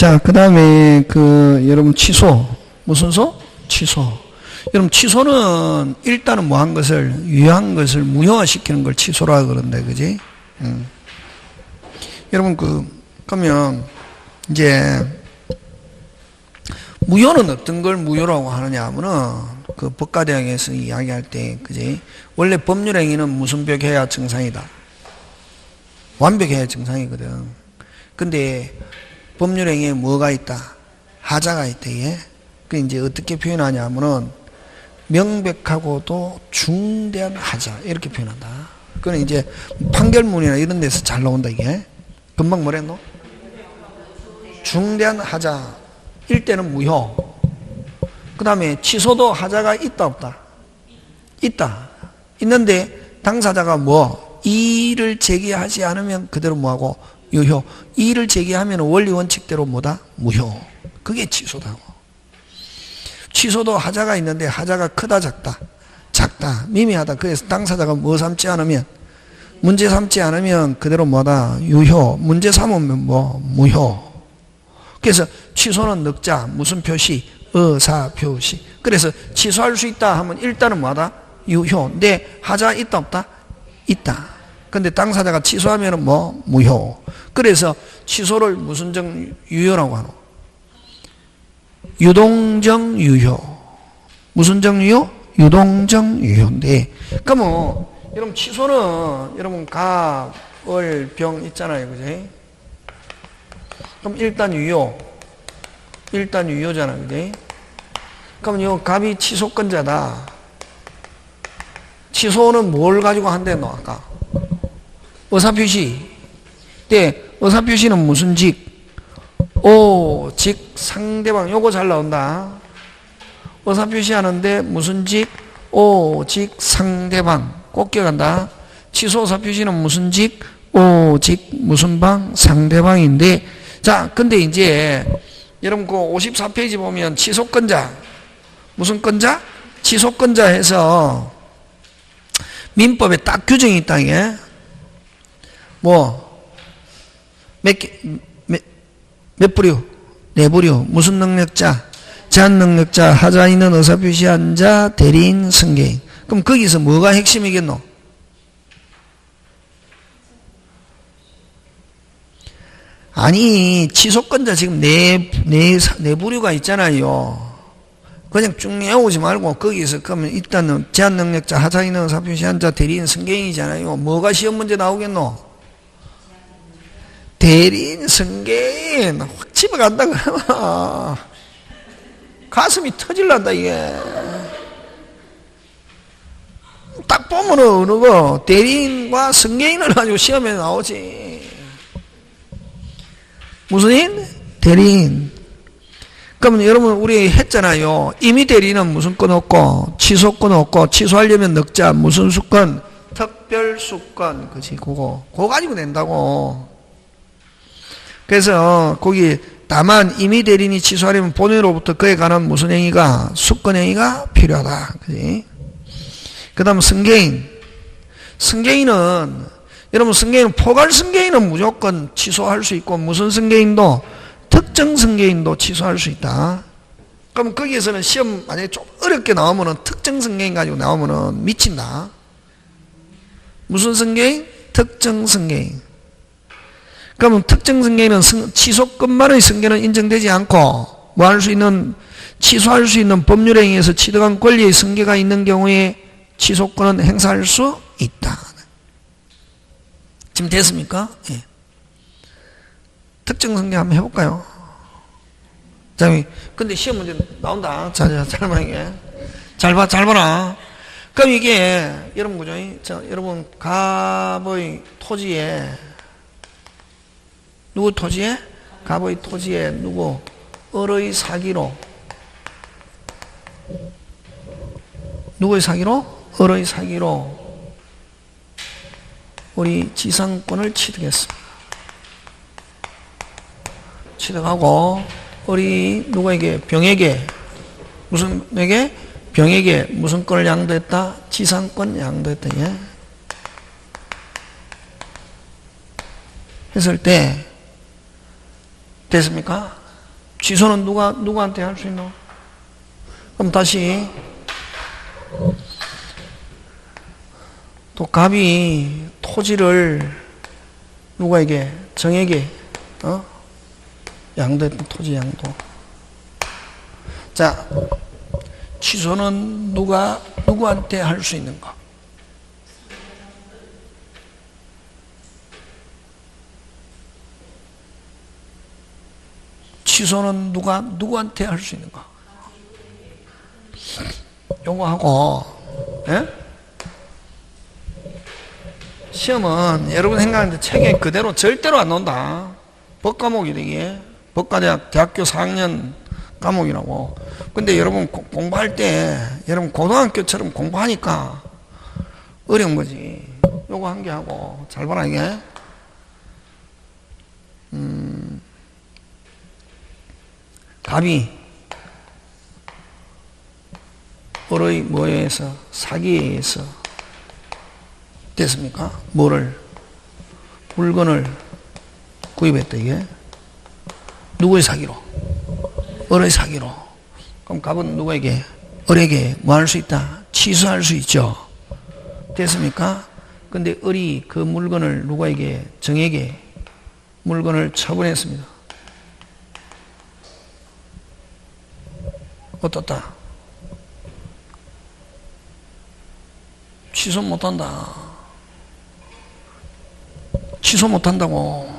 자, 그 다음에 여러분 취소. 무슨 소? 취소. 여러분 취소는 일단은 뭐 한 것을, 유효한 것을 무효화시키는 걸 취소라 그런데, 그지? 여러분 그러면 이제 무효는 어떤 걸 무효라고 하느냐 하면은 법가대항에서 이야기할 때, 그지? 원래 법률행위는 무순벽해야 정상이다. 완벽해야 정상이거든. 근데 법률행위에 뭐가 있다? 하자가 있다. 예? 그 이제 어떻게 표현하냐 하면은 명백하고도 중대한 하자 이렇게 표현한다. 그건 이제 판결문이나 이런 데서 잘 나온다 이게. 금방 뭐랬노? 중대한 하자일 때는 무효. 그 다음에 취소도 하자가 있다 없다? 있다. 있는데 당사자가 뭐 이의를 제기하지 않으면 그대로 뭐하고 유효. 이의를 제기하면 원리 원칙대로 뭐다? 무효. 그게 취소다고. 취소도 하자가 있는데 하자가 크다 작다? 작다. 미미하다. 그래서 당사자가 뭐 삼지 않으면, 문제 삼지 않으면 그대로 뭐다? 유효. 문제 삼으면 뭐? 무효. 그래서 취소는 넉자. 무슨 표시? 의사 표시. 그래서 취소할 수 있다 하면 일단은 뭐다? 유효. 근데 하자 있다 없다? 있다. 근데 당사자가 취소하면 뭐? 무효. 그래서 취소를 무슨 정 유효라고 하노? 유동정 유효. 무슨 정 유효? 유동정 유효인데, 그러면 여러분 취소는 여러분 갑을 병 있잖아요, 그지? 그럼 일단 유효. 일단 유효잖아, 그지? 그럼 요 갑이 취소권자다. 취소는 뭘 가지고 한대노 아까? 의사표시. 때 의사표시는 무슨 직? 오, 직 상대방. 요거 잘 나온다. 의사표시 하는데 무슨 직? 오, 직 상대방. 꼭 기억한다. 취소 의사표시는 무슨 직? 오, 직 무슨 방? 상대방인데, 자, 근데 이제 여러분 54페이지 보면 취소권자. 무슨 건자? 취소권자 해서 민법에 딱 규정이 있다, 이게. 몇 부류? 네 부류. 무슨 능력자? 제한 능력자, 하자 있는 의사표시한 자, 대리인, 승계인. 그럼 거기서 뭐가 핵심이겠노? 아니, 취소권자 지금 네 부류가 있잖아요. 그냥 쭉 외우지 말고 거기서 그러면 일단은 제한 능력자, 하자 있는 의사표시한 자, 대리인, 승계인이잖아요. 뭐가 시험 문제 나오겠노? 대리인, 승계인 확 집어간다 그러면 가슴이 터질란다 이게. 딱 보면은 어느 거 대리인과 승계인을 가지고 시험에 나오지. 무슨 인? 대리인. 그러면 여러분 우리 했잖아요. 임의 대리인은 무슨 건 없고 취소권 없고, 취소하려면 넉자 무슨 수권? 특별수권. 그치, 그거 가지고 낸다고. 그래서 거기 다만 임의 대리인이 취소하려면 본인으로부터 그에 관한 무슨 행위가? 수권 행위가 필요하다. 그지? 그 다음 승계인. 승계인은 여러분 승계인은 포괄 승계인은 무조건 취소할 수 있고, 무슨 승계인도? 특정 승계인도 취소할 수 있다. 그럼 거기에서는 시험 만약에 좀 어렵게 나오면은 특정 승계인 가지고 나오면은 미친다. 무슨 승계인? 특정 승계인. 그러면 특정 승계인은 취소권만의 승계는 인정되지 않고 뭐 할 수 있는, 취소할 수 있는 법률행위에서 취득한 권리의 승계가 있는 경우에 취소권은 행사할 수 있다. 지금 됐습니까? 예. 특정 승계 한번 해볼까요? 자, 근데 시험 문제 나온다. 자, 잘 봐, 이게. 잘 봐라. 그럼 이게, 여러분, 그죠? 자, 여러분, 갑의 토지에, 누구 토지에? 갑의 토지에, 누구? 을의 사기로. 누구의 사기로? 을의 사기로. 우리 지상권을 취득했습니다. 취득하고, 우리 누구에게? 병에게. 무슨, 에게? 병에게 무슨 권을 양도했다? 지상권 양도했다. 예? 했을 때, 됐습니까? 취소는 누구한테 할 수 있노? 그럼 다시 또 갑이 토지를 누구에게? 정에게 양도했던 토지 양도. 자, 취소는 누구한테 할 수 있는가? 취소는 누구한테 할 수 있는가? 요거 하고, 예? 시험은 여러분 생각하는데 책에 그대로 절대로 안 나온다. 법 과목이 되게. 법과대학 대학교 4학년 과목이라고. 근데 여러분 공부할 때 여러분 고등학교처럼 공부하니까 어려운 거지. 요거 한 개 하고 잘 봐라 이게. 갑이 을의 뭐에 의해서? 사기에 의해서 됐습니까? 물건을 구입했다 이게. 누구의 사기로? 을의 사기로. 그럼 갑은 누구에게? 을에게 뭐 할 수 있다? 취소할 수 있죠. 됐습니까? 근데 을이 그 물건을 누구에게? 정에게 물건을 처분했습니다. 어떻다? 취소 못한다. 취소 못한다고.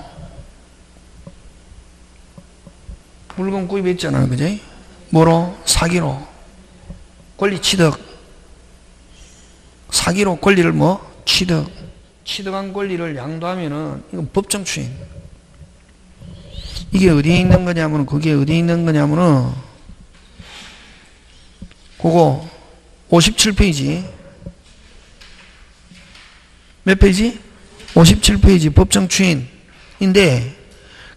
물건 구입했잖아, 그지? 뭐로? 사기로. 권리 취득. 사기로 권리를 뭐? 취득. 취득한 권리를 양도하면은, 이건 법정 추인. 이게 어디에 있는 거냐면은, 그게 어디에 있는 거냐면은, 그거, 57페이지. 몇 페이지? 57페이지 법정 추인인데,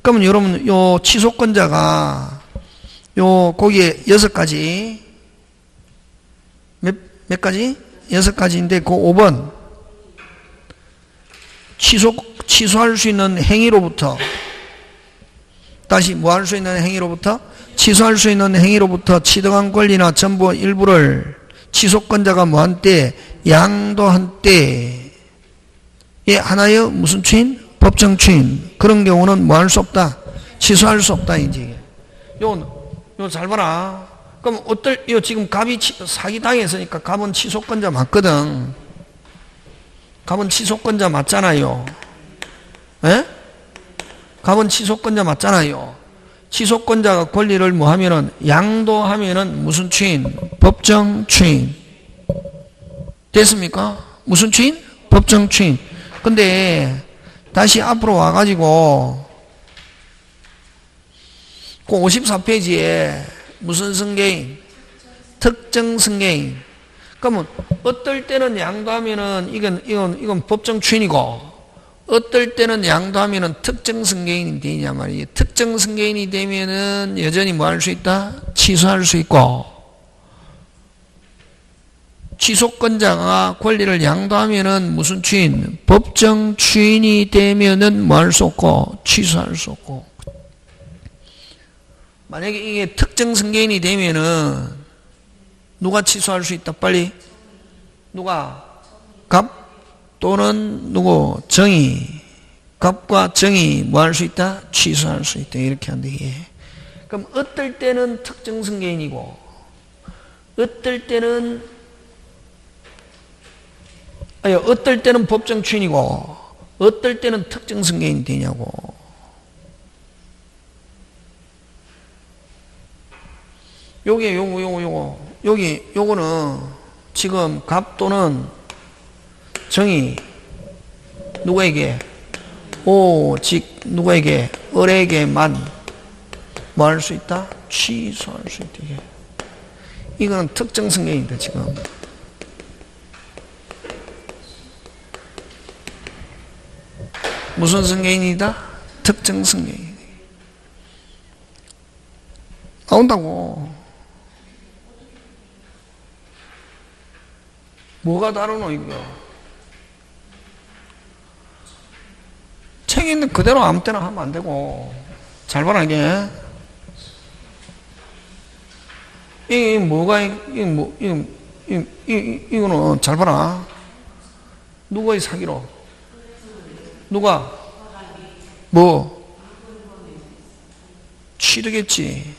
그러면 여러분, 요 취소권자가, 거기에 6가지, 몇 가지? 6가지인데, 그 5번. 취소할 수 있는 행위로부터, 다시 뭐 할 수 있는 행위로부터? 취소할 수 있는 행위로부터 취득한 권리나 전부 일부를 취소권자가 뭐 한 때? 양도한 때, 예, 하나의 무슨 추인? 법정 추인. 그런 경우는 뭐 할 수 없다? 취소할 수 없다, 이제. 요 잘 봐라. 그럼 지금 갑이 사기 당했으니까 갑은 취소권자 맞거든. 갑은 취소권자 맞잖아요. 예? 갑은 취소권자 맞잖아요. 취소권자가 권리를 뭐 하면은, 양도하면은 무슨 추인? 법정 추인. 됐습니까? 무슨 추인? 법정 추인. 근데 다시 앞으로 와가지고 그 54페이지에 무슨 승계인? 특정 승계인. 그러면 어떨 때는 양도하면은 이건 법정 추인이고, 어떨 때는 양도하면은 특정 승계인이 되냐 말이에요. 특정 승계인이 되면은 여전히 뭐 할 수 있다? 취소할 수 있고, 취소권자가 권리를 양도하면은 무슨 추인? 법정 추인이 되면은 뭐 할 수 없고, 취소할 수 없고. 만약에 이게 특정 승계인이 되면은 누가 취소할 수 있다? 빨리. 누가? 갑 또는 누구? 정의. 갑과 정의 뭐 할 수 있다? 취소할 수 있다. 이렇게 한다, 이게. 그럼 어떨 때는 특정 승계인이고, 어떨 때는 법정 추인이고, 어떨 때는 특정 승계인이 되냐고. 요거는 지금 갑 또는 정의 누구에게? 오직 누구에게? 을에게만 뭐 할 수 있다? 취소할 수 있다. 이거는 특정 승계인이다, 지금. 무슨 승계인이다? 특정 승계인. 나온다고. 뭐가 다르노, 이거? 책에 있는 그대로 아무 때나 하면 안 되고. 잘 봐라, 이게. 이게 뭐가, 이거는 잘 봐라. 누구의 사기로? 누가? 뭐? 취득했지.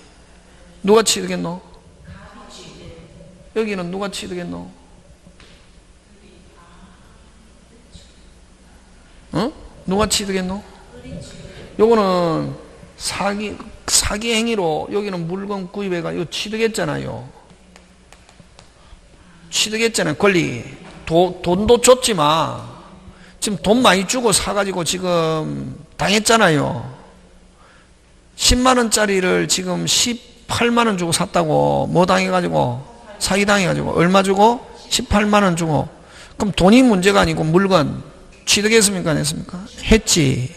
누가 취득했노? 여기는 누가 취득했노? 어? 누가 취득했노? 요거는 사기 행위로 여기는 물건 구입해가 이거 취득했잖아요. 취득했잖아요. 권리. 돈도 줬지만 지금 돈 많이 주고 사가지고 지금 당했잖아요. 10만원짜리를 지금 18만원 주고 샀다고 뭐 당해가지고 사기 당해가지고 얼마 주고? 18만원 주고. 그럼 돈이 문제가 아니고 물건 취득했습니까? 안 했습니까? 했지.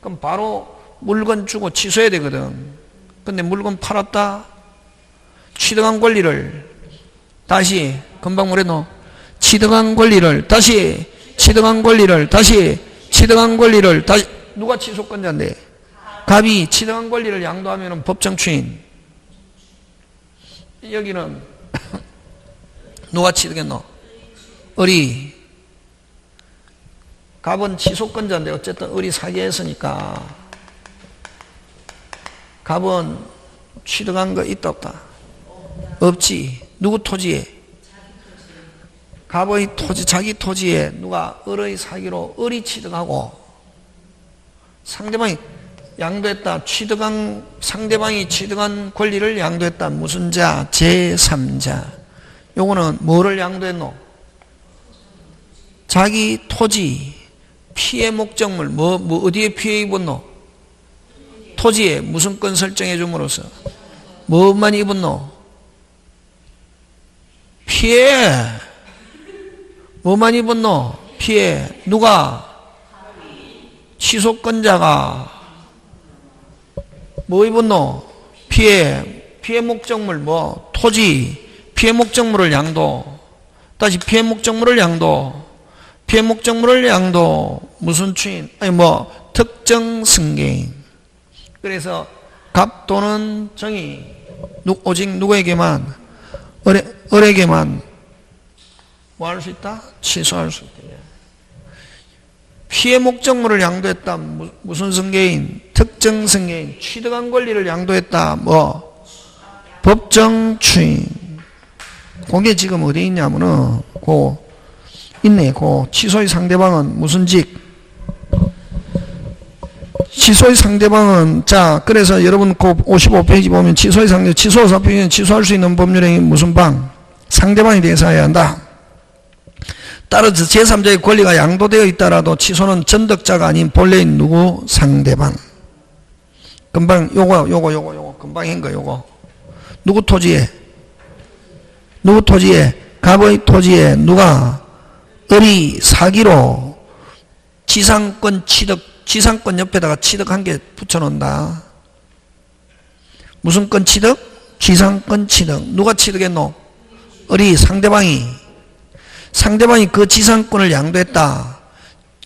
그럼 바로 물건 주고 취소해야 되거든. 근데 물건 팔았다? 취득한 권리를 다시 금방 뭐랬노? 취득한 권리를 다시 누가 취소권자인데? 갑이 취득한 권리를 양도하면 법정 추인. 여기는 누가 취득했노? 을이. 갑은 취소권자인데 어쨌든 을이 사기했으니까 갑은 취득한 거 있다 없다? 없지. 누구 토지에? 갑의 토지, 자기 토지에 누가 을의 사기로 을이 취득하고 상대방이 양도했다. 상대방이 취득한 권리를 양도했다. 무슨 자? 제3자. 요거는 뭐를 양도했노? 자기 토지, 피해 목적물, 어디에 피해 입었노? 토지에 무슨 건 설정해 줌으로써 뭐만 입었노? 피해. 뭐만 입었노? 피해. 누가? 취소권자가 뭐 입었노? 피해. 피해 목적물 뭐? 토지. 피해 목적물을 양도. 다시 피해 목적물을 양도. 피해 목적물을 양도. 무슨 추인? 아니 뭐 특정 승계인. 그래서 갑 또는 정의 오직 누구에게만? 을에게만 뭐 할 수 있다? 취소할 수 있다. 피해 목적물을 양도했다. 무슨 승계인? 특정 승계인. 취득한 권리를 양도했다. 뭐? 법정 추인. 그게 지금 어디 있냐면은 있네. 취소의 상대방은 무슨 직? 취소의 상대방은 그래서 여러분 55페이지 보면 취소의 상대 취소사표는 취소할 수 있는 법률행위 무슨 방? 상대방에 대해서 해야 한다. 따라서 제3자의 권리가 양도되어 있다라도 취소는 전득자가 아닌 본래인 누구? 상대방. 금방 요거 금방 한 거 요거. 누구 토지에? 갑의 토지에 누가? 을이 사기로 지상권 취득, 지상권 옆에다가 취득한 게 붙여놓는다. 무슨 건 취득? 지상권 취득. 누가 취득했노? 을이. 상대방이 그 지상권을 양도했다.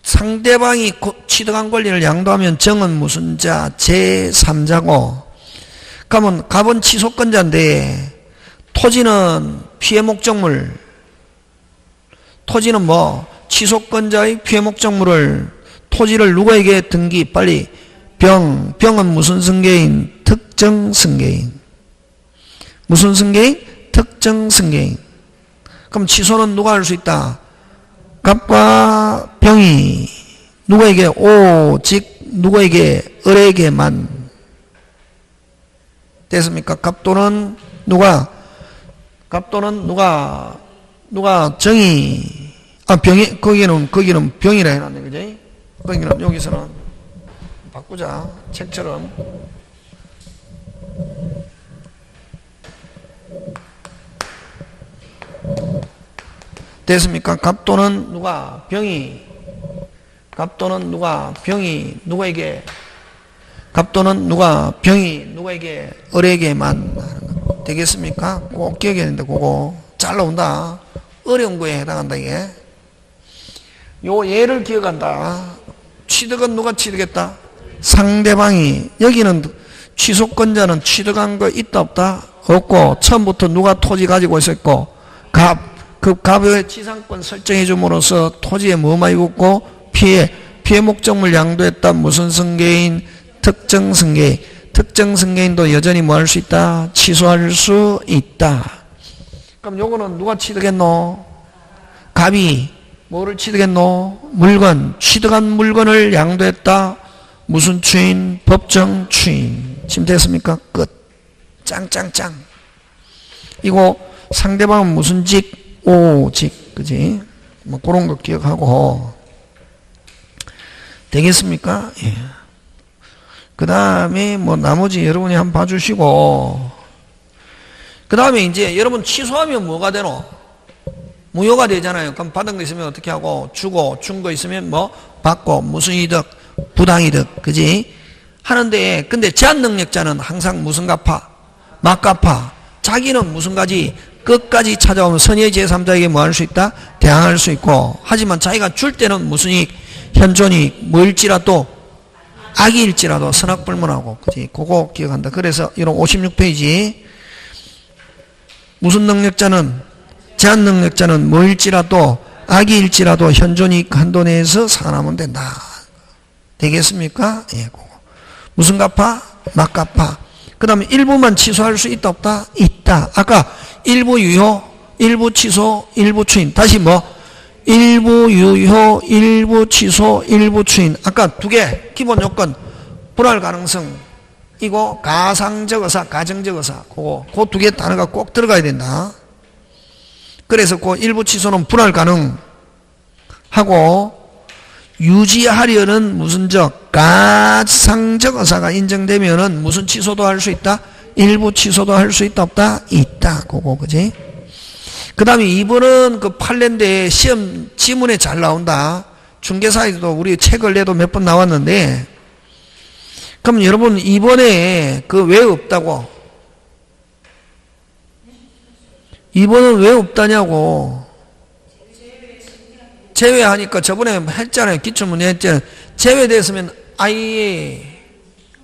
상대방이 취득한 권리를 양도하면 정은 무슨 자? 제3자고. 그러면 갑은 취소권자인데 토지는 피해 목적물. 토지는 뭐? 취소권자의 피해 목적물을 토지를 누구에게 등기? 빨리. 병은 무슨 승계인? 특정 승계인. 무슨 승계인? 특정 승계인. 그럼 취소는 누가 할 수 있다? 갑과 병이 누구에게? 오직 누구에게? 을에게만. 됐습니까? 갑 또는 누가? 누가 정의. 병이, 거기는 병이라 해놨네, 그지? 거기는, 여기서는 바꾸자. 책처럼. 됐습니까? 갑 또는 누가? 병이. 갑 또는 누가? 병이. 누구에게? 갑 또는 누가? 병이. 누구에게? 을에게만. 되겠습니까? 꼭 기억해야 되는데, 그거. 잘 나온다. 어려운 거에 해당한다, 이게. 요 예를 기억한다. 취득은 누가 취득했다? 상대방이. 여기는 취소권자는 취득한 거 있다 없다? 없고 처음부터 누가 토지 가지고 있었고 그 갑의 지상권 설정해 줌으로써 토지에 뭐만 입었고 피해 목적물 양도했다. 무슨 승계인? 특정 승계인. 특정 승계인도 여전히 뭐 할 수 있다? 취소할 수 있다. 그럼 요거는 누가 취득했노? 갑이 뭐를 취득했노? 물건. 취득한 물건을 양도했다. 무슨 추인? 법정 추인. 지금 됐습니까? 끝. 짱짱짱. 이거 상대방은 무슨 직? 오직. 그지? 뭐 그런 거 기억하고. 되겠습니까? 예. 그 다음에 뭐 나머지 여러분이 한번 봐주시고, 그 다음에 이제 여러분 취소하면 뭐가 되노? 무효가 되잖아요. 그럼 받은 거 있으면 어떻게 하고, 주고, 준 거 있으면 뭐 받고, 무슨 이득? 부당이득. 그지? 하는데, 근데 제한 능력자는 항상 무슨 갚아? 막 갚아. 자기는 무슨 가지? 끝까지 찾아오면 선의의 제3자에게 뭐 할 수 있다? 대항할 수 있고, 하지만 자기가 줄 때는 무슨 이익? 현존이익. 뭐일지라도, 악일지라도 선악불문하고, 그지? 그거 기억한다. 그래서 이런 56페이지. 무슨 능력자는, 제한 능력자는 뭐일지라도, 악일지라도 현존이익 한도 내에서 살아남으면 된다. 되겠습니까? 예, 그거. 무슨 갚아? 막 갚아. 그 다음에 일부만 취소할 수 있다, 없다? 있다. 아까 일부 유효, 일부 취소, 일부 추인. 다시 뭐? 일부 유효, 일부 취소, 일부 추인. 아까 두 개 기본 요건. 불할 가능성. 이거 가상적 의사, 가정적 의사. 그거 두 개 단어가 꼭 들어가야 된다. 그래서 그 일부 취소는 불할 가능 하고, 유지하려는 무슨적 가상적 의사가 인정되면은 무슨 취소도 할 수 있다? 일부 취소도 할 수 있다, 없다? 있다. 그거, 그지? 그 다음에 2번은 그 판례인데 시험 지문에 잘 나온다. 중개사에도 우리 책을 내도 몇 번 나왔는데, 그럼 여러분 2번에 그 왜 없다고? 2번은 왜 없다냐고. 제외하니까 저번에 했잖아요. 기출문제 했잖아요. 제외됐으면 아예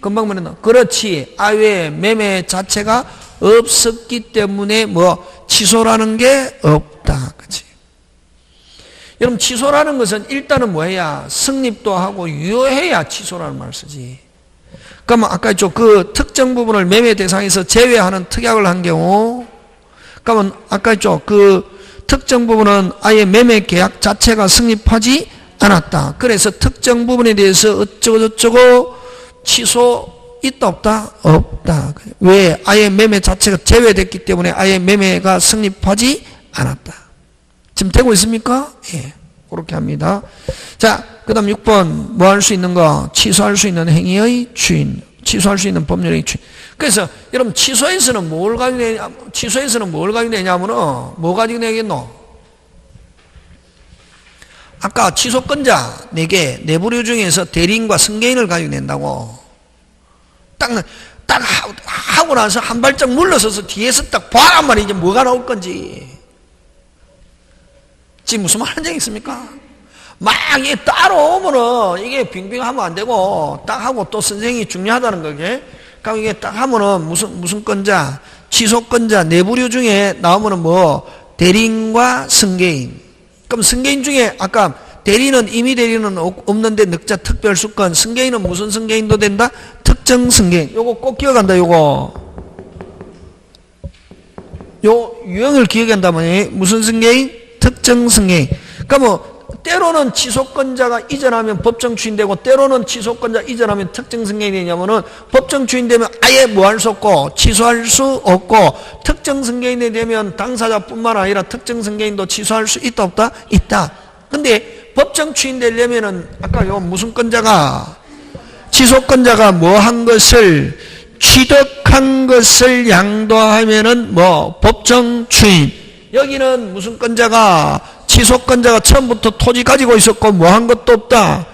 금방 말했나? 그렇지. 아예 매매 자체가 없었기 때문에 뭐 취소라는 게 없다. 그치? 여러분 취소라는 것은 일단은 뭐해야? 성립도 하고 유효해야 취소라는 말을 쓰지. 그러면 아까 있죠. 그 특정 부분을 매매 대상에서 제외하는 특약을 한 경우, 그러면 아까 있죠. 그 특정 부분은 아예 매매 계약 자체가 성립하지 않았다. 그래서 특정 부분에 대해서 어쩌고저쩌고 취소 있다, 없다? 없다. 왜? 아예 매매 자체가 제외됐기 때문에 아예 매매가 성립하지 않았다. 지금 되고 있습니까? 예. 그렇게 합니다. 자, 그 다음 6번. 뭐 할 수 있는 거? 취소할 수 있는 행위의 주인. 취소할 수 있는 법률의 주인. 그래서 여러분 취소에서는 뭘 가지고 내냐? 취소에서는 뭘 가지고 내냐면은 뭐 가지고 내겠노? 아까 취소권자 4개, 내부류 중에서 대리인과 승계인을 가지고 낸다고. 딱 하고 나서 한 발짝 물러서서 뒤에서 딱 봐란 말이지. 뭐가 나올 건지. 지금 무슨 말 하는 적 있습니까? 막 이게 따라오면은 이게 빙빙하면 안 되고 딱 하고 또 선생님이 중요하다는 거게. 그럼 이게 딱 하면은 무슨 건자, 취소권자, 내부류 중에 나오면은 뭐 대리인과 승계인. 그럼 승계인 중에 아까 대리는 임의 대리는 없는데 늑자 특별수권, 승계인은 무슨 승계인도 된다? 특정 승계인. 요거 꼭 기억한다. 요거 요 유형을 기억한다면 무슨 승계인? 특정 승계인. 그러니까 뭐 때로는 취소권자가 이전하면 법정 추인되고 때로는 취소권자 이전하면 특정 승계인이 되냐면은 법정 추인되면 아예 뭐 할 수 없고 취소할 수 없고 특정 승계인이 되면 당사자뿐만 아니라 특정 승계인도 취소할 수 있다, 없다? 있다. 근데 법정 추인되려면은 아까 요 무슨 권자가 취소권자가 뭐 한 것을 취득한 것을 양도하면은 뭐 법정 추인. 여기는 무슨 권자가 취소권자가 처음부터 토지 가지고 있었고 뭐 한 것도 없다.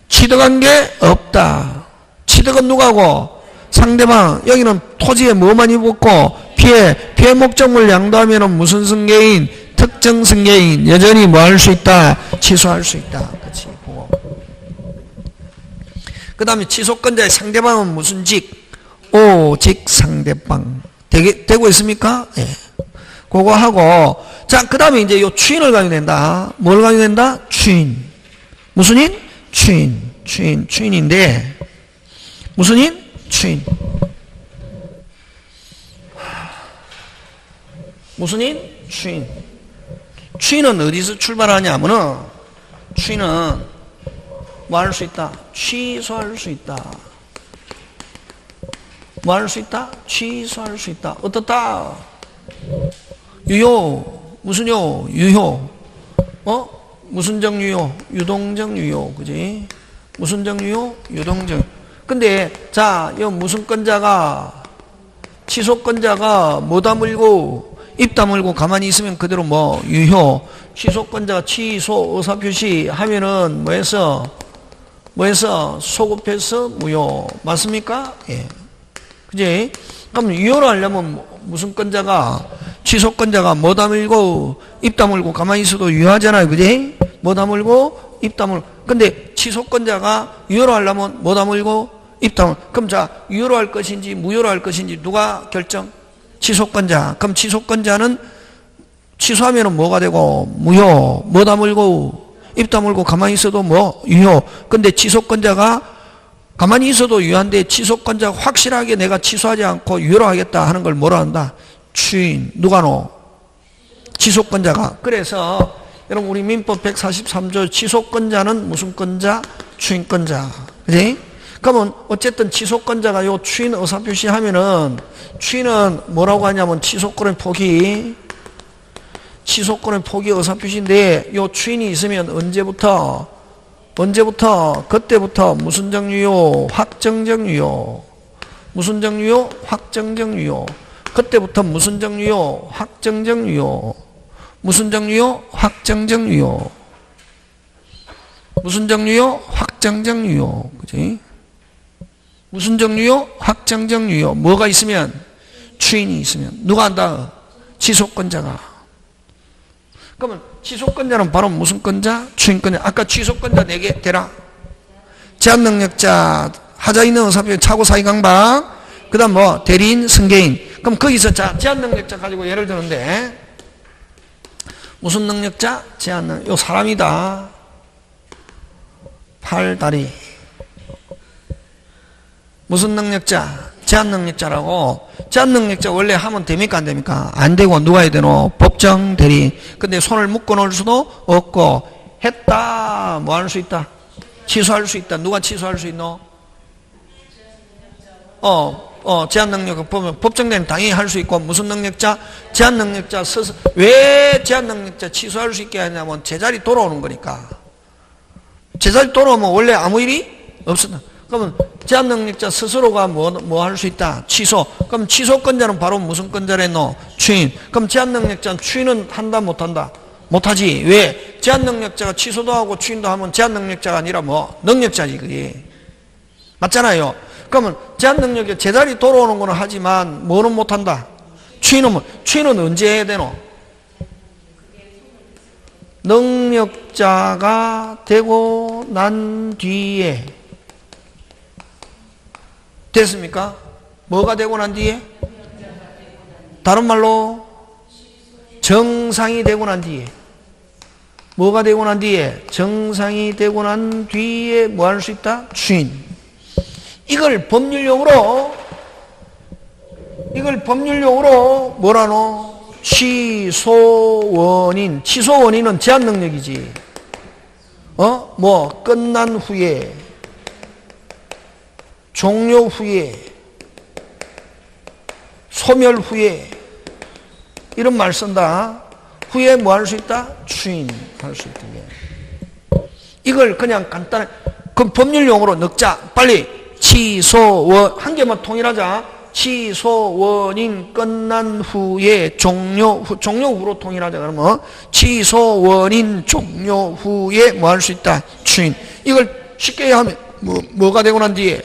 취득한 게 없다. 취득은 누가고? 상대방. 여기는 토지에 뭐만 입었고 피해 목적물 양도하면 무슨 승계인? 특정 승계인. 여전히 뭐 할 수 있다? 취소할 수 있다. 그치? 그 다음에 취소권자의 상대방은 무슨 직? 오직 상대방. 되고 있습니까? 예. 그거 하고, 자, 그 다음에 이제 요 추인을 강요된다. 뭘 강요된다? 추인. 무슨 인? 추인. 추인인데, 무슨 인? 추인. 무슨 인? 추인. 추인은 어디서 출발하냐면은, 추인은 뭐 할 수 있다? 취소할 수 있다. 뭐 할 수 있다? 취소할 수 있다. 어떻다? 유효. 무슨 요? 유효. 무슨적 유효? 유동적 유효. 그지? 무슨적 유효? 유동적. 근데, 자, 요 무슨 건자가, 취소건자가 뭐 다물고, 입 다물고 가만히 있으면 그대로 뭐, 유효. 취소건자가 취소, 의사표시 하면은 뭐해서? 소급해서 무효. 맞습니까? 예. 그지? 그럼 유효를 하려면 무슨 건자가, 취소건자가 뭐 다물고, 입 다물고 가만히 있어도 유효하잖아요. 그지? 뭐 다물고, 입 다물고. 근데 취소건자가 유효로 하려면 뭐 다물고, 입 다물고. 그럼 자, 유효로 할 것인지 무효로 할 것인지 누가 결정? 취소건자. 그럼 취소건자는 취소하면은 뭐가 되고, 무효. 뭐 다물고, 입 다물고 가만히 있어도 뭐, 유효. 근데 취소건자가 가만히 있어도 유효한데 취소건자가 확실하게 내가 취소하지 않고 유효로 하겠다 하는 걸 뭐라 한다? 추인. 누가 노? 취소건자가. 그래서 여러분 우리 민법 143조 취소건자는 무슨 건자? 추인건자. 그지? 그러면 어쨌든 취소건자가 요 추인 의사표시 하면은 추인은 뭐라고 하냐면 취소권의 포기 의사표시인데 요 추인이 있으면 언제부터? 그때부터 무슨 정유효? 확정적 유효. 무슨 정유효? 확정적 유효. 그때부터 무슨 정유효? 확정적 유효. 무슨 정유효? 확정적 유효. 무슨 정유효? 확정적 유효. 그지? 무슨 정유효? 확정적 유효. 뭐가 있으면? 추인이 있으면. 누가 한다? 취소건자가. 그러면 취소건자는 바로 무슨 건자? 추인건자. 아까 취소건자 4개 대라. 제한능력자, 하자 있는 의사표시, 차고 사이강박, 그 다음 뭐, 대리인, 승계인. 그럼 거기서 자, 제한능력자 가지고 예를 드는데, 무슨 능력자? 제한능력. 요 사람이다. 팔다리. 무슨 능력자? 제한능력자라고. 제한능력자 원래 하면 됩니까? 안 됩니까? 안 되고 누가 해야 되노? 법정 대리인. 근데 손을 묶어 놓을 수도 없고, 했다. 뭐 할 수 있다? 취소할 수 있다. 누가 취소할 수 있노? 제한능력 보면 법정대리인 당연히 할 수 있고, 무슨 능력자? 제한능력자 스스로. 왜 제한능력자 취소할 수 있게 하냐면 제자리 돌아오는 거니까. 제자리 돌아오면 원래 아무 일이 없었다. 그러면 제한능력자 스스로가 뭐 할 수 있다? 취소. 그럼 취소건자는 바로 무슨 건자랬노? 추인. 그럼 제한능력자는 추인은 한다 못한다? 못하지. 왜? 제한능력자가 취소도 하고 추인도 하면 제한능력자가 아니라 뭐? 능력자지 그게. 맞잖아요. 그러면 제한능력이 제자리 돌아오는 거는 하지만 뭐는 못한다? 추인은 언제 해야 되노? 능력자가 되고 난 뒤에. 됐습니까? 뭐가 되고 난 뒤에? 다른 말로 정상이 되고 난 뒤에. 뭐가 되고 난 뒤에? 정상이 되고 난 뒤에 뭐 할 수 있다? 추인. 이걸 법률용어로 뭐라노? 취소원인. 취소원인은 제한능력이지. 뭐 끝난 후에, 종료 후에, 소멸 후에, 이런 말 쓴다. 후에 뭐 할 수 있다? 추인 할 수 있다. 이걸 그냥 간단하게, 그럼 법률용어로 넣자. 빨리. 취소원, 한 개만 통일하자. 취소원인 끝난 후에 종료 후로 통일하자. 그러면 취소원인 종료 후에 뭐 할 수 있다? 추인. 이걸 쉽게 하면 뭐가 되고 난 뒤에?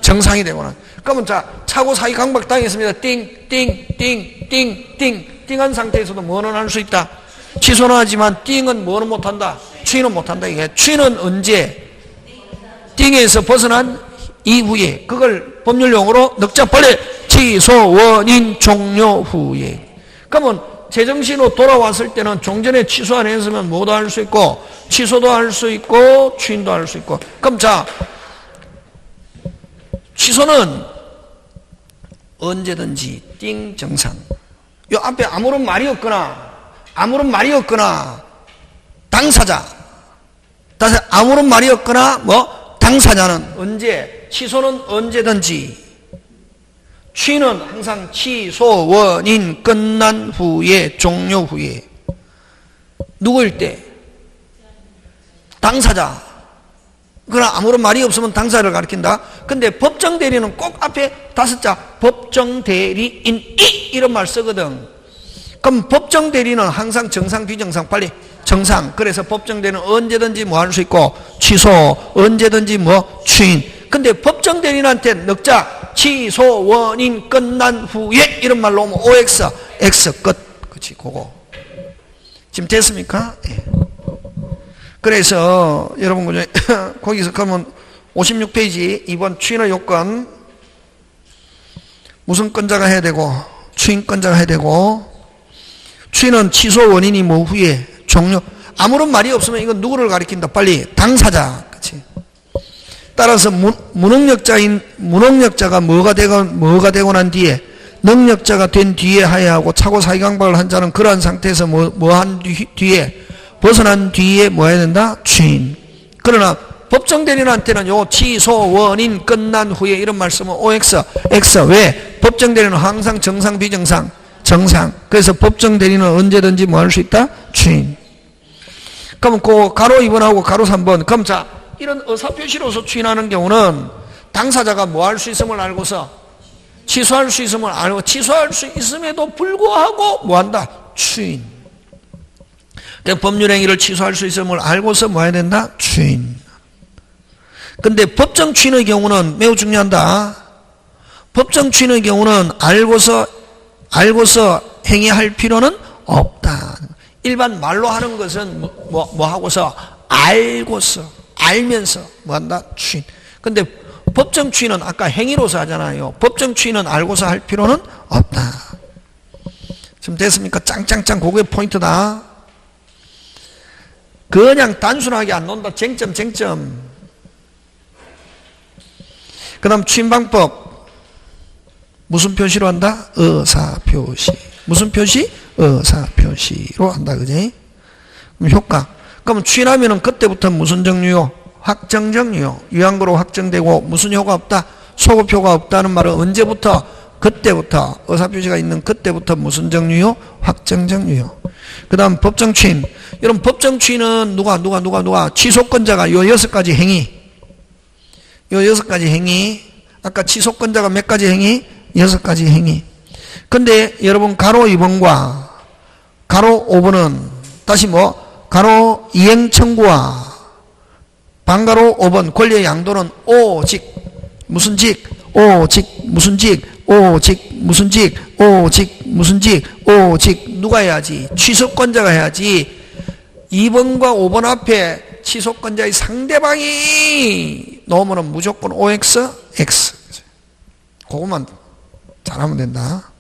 정상이 되고 난. 그러면 자, 차고 사이 강박 당했습니다. 띵한 상태에서도 뭐는 할 수 있다? 취소는 하지만 띵은 뭐는 못한다? 추인은 못한다. 이게 추인은 언제? 띵에서 벗어난 이후에 그걸 법률용어로 넉자 빨리 취소 원인 종료 후에. 그러면 제정신으로 돌아왔을 때는 종전에 취소 안 했으면 뭐도 할 수 있고 취소도 할 수 있고 추인도 할 수 있고. 그럼 자, 취소는 언제든지 띵 정상. 요 앞에 아무런 말이 없거나 당사자. 다시 아무런 말이 없거나 뭐 당사자는 언제, 취소는 언제든지, 취는 항상 취소 원인 끝난 후에, 종료 후에. 누구일 때? 당사자. 그러나 아무런 말이 없으면 당사자를 가리킨다. 근데 법정 대리는 꼭 앞에 다섯 자 법정 대리인이 이런 말 쓰거든. 그럼 법정 대리는 항상 정상, 비정상, 빨리 정상. 그래서 법정 대리는 언제든지 뭐 할 수 있고 취소, 언제든지 뭐 추인. 근데 법정 대리인한테 넉자 취소 원인 끝난 후에 이런 말로 오면 OX, X 끝. 그렇지, 그거. 지금 됐습니까? 예. 그래서 여러분 그죠? 거기서 그러면 56페이지 2번 추인의 요건 무슨 건자가 해야 되고 추인 건자가 해야 되고, 추인은 취소 원인이 뭐 후에 종료. 아무런 말이 없으면 이건 누구를 가리킨다? 빨리 당사자. 그렇지? 따라서 무능력자가 뭐가 되고 난 뒤에, 능력자가 된 뒤에 하야 하고 차고 사기강박을 한 자는 그러한 상태에서 뭐 한 뒤에, 벗어난 뒤에 뭐 해야 된다? 추인. 그러나 법정 대리인한테는 요 취소 원인 끝난 후에 이런 말씀은 OX, X. 왜? 법정 대리인은 항상 정상, 비정상, 정상. 그래서 법정 대리인은 언제든지 뭐 할 수 있다? 추인. 그럼 그 가로 2번하고 가로 3번. 그럼 자, 이런 의사표시로서 추인하는 경우는 당사자가 뭐 할 수 있음을 알고서 취소할 수 있음을 알고, 취소할 수 있음에도 불구하고 뭐 한다? 추인. 법률행위를 취소할 수 있음을 알고서 뭐 해야 된다? 추인. 근데 법정 추인의 경우는 매우 중요하다. 법정 추인의 경우는 알고서 행위할 필요는 없다. 일반 말로 하는 것은 뭐 하고서 알고서, 알면서 뭐 한다? 추인. 근데 법정 추인은 아까 행위로서 하잖아요. 법정 추인은 알고서 할 필요는 없다. 지금 됐습니까? 짱짱짱, 그게 포인트다. 그냥 단순하게 안 논다. 쟁점. 그 다음 추인방법 무슨 표시로 한다? 의사표시. 무슨 표시? 의사표시로 한다. 그지? 그럼 효과. 그럼 추인하면은 그때부터 무슨 정류요? 확정정류요. 유한거로 확정되고 무슨 효과 없다? 소급효과 없다는 말은 언제부터? 그때부터. 의사표시가 있는 그때부터 무슨 정류요? 확정정류요. 그 다음 법정추인. 여러분 법정추인은 누가 취소권자가 요 6가지 행위, 요 6가지 행위. 아까 취소권자가 몇 가지 행위? 6가지 행위. 근데 여러분 가로 2번과 가로 5번은 다시 뭐 가로 이행청구와 반가로 5번 권리의 양도는 오직 무슨 직? 오직 무슨 직? 오직 무슨 직? 오직 무슨 직? 오직 누가 해야지? 취소권자가 해야지. 2번과 5번 앞에 취소권자의 상대방이 넣으면 무조건 OX, X. 그것만 잘하면 된다.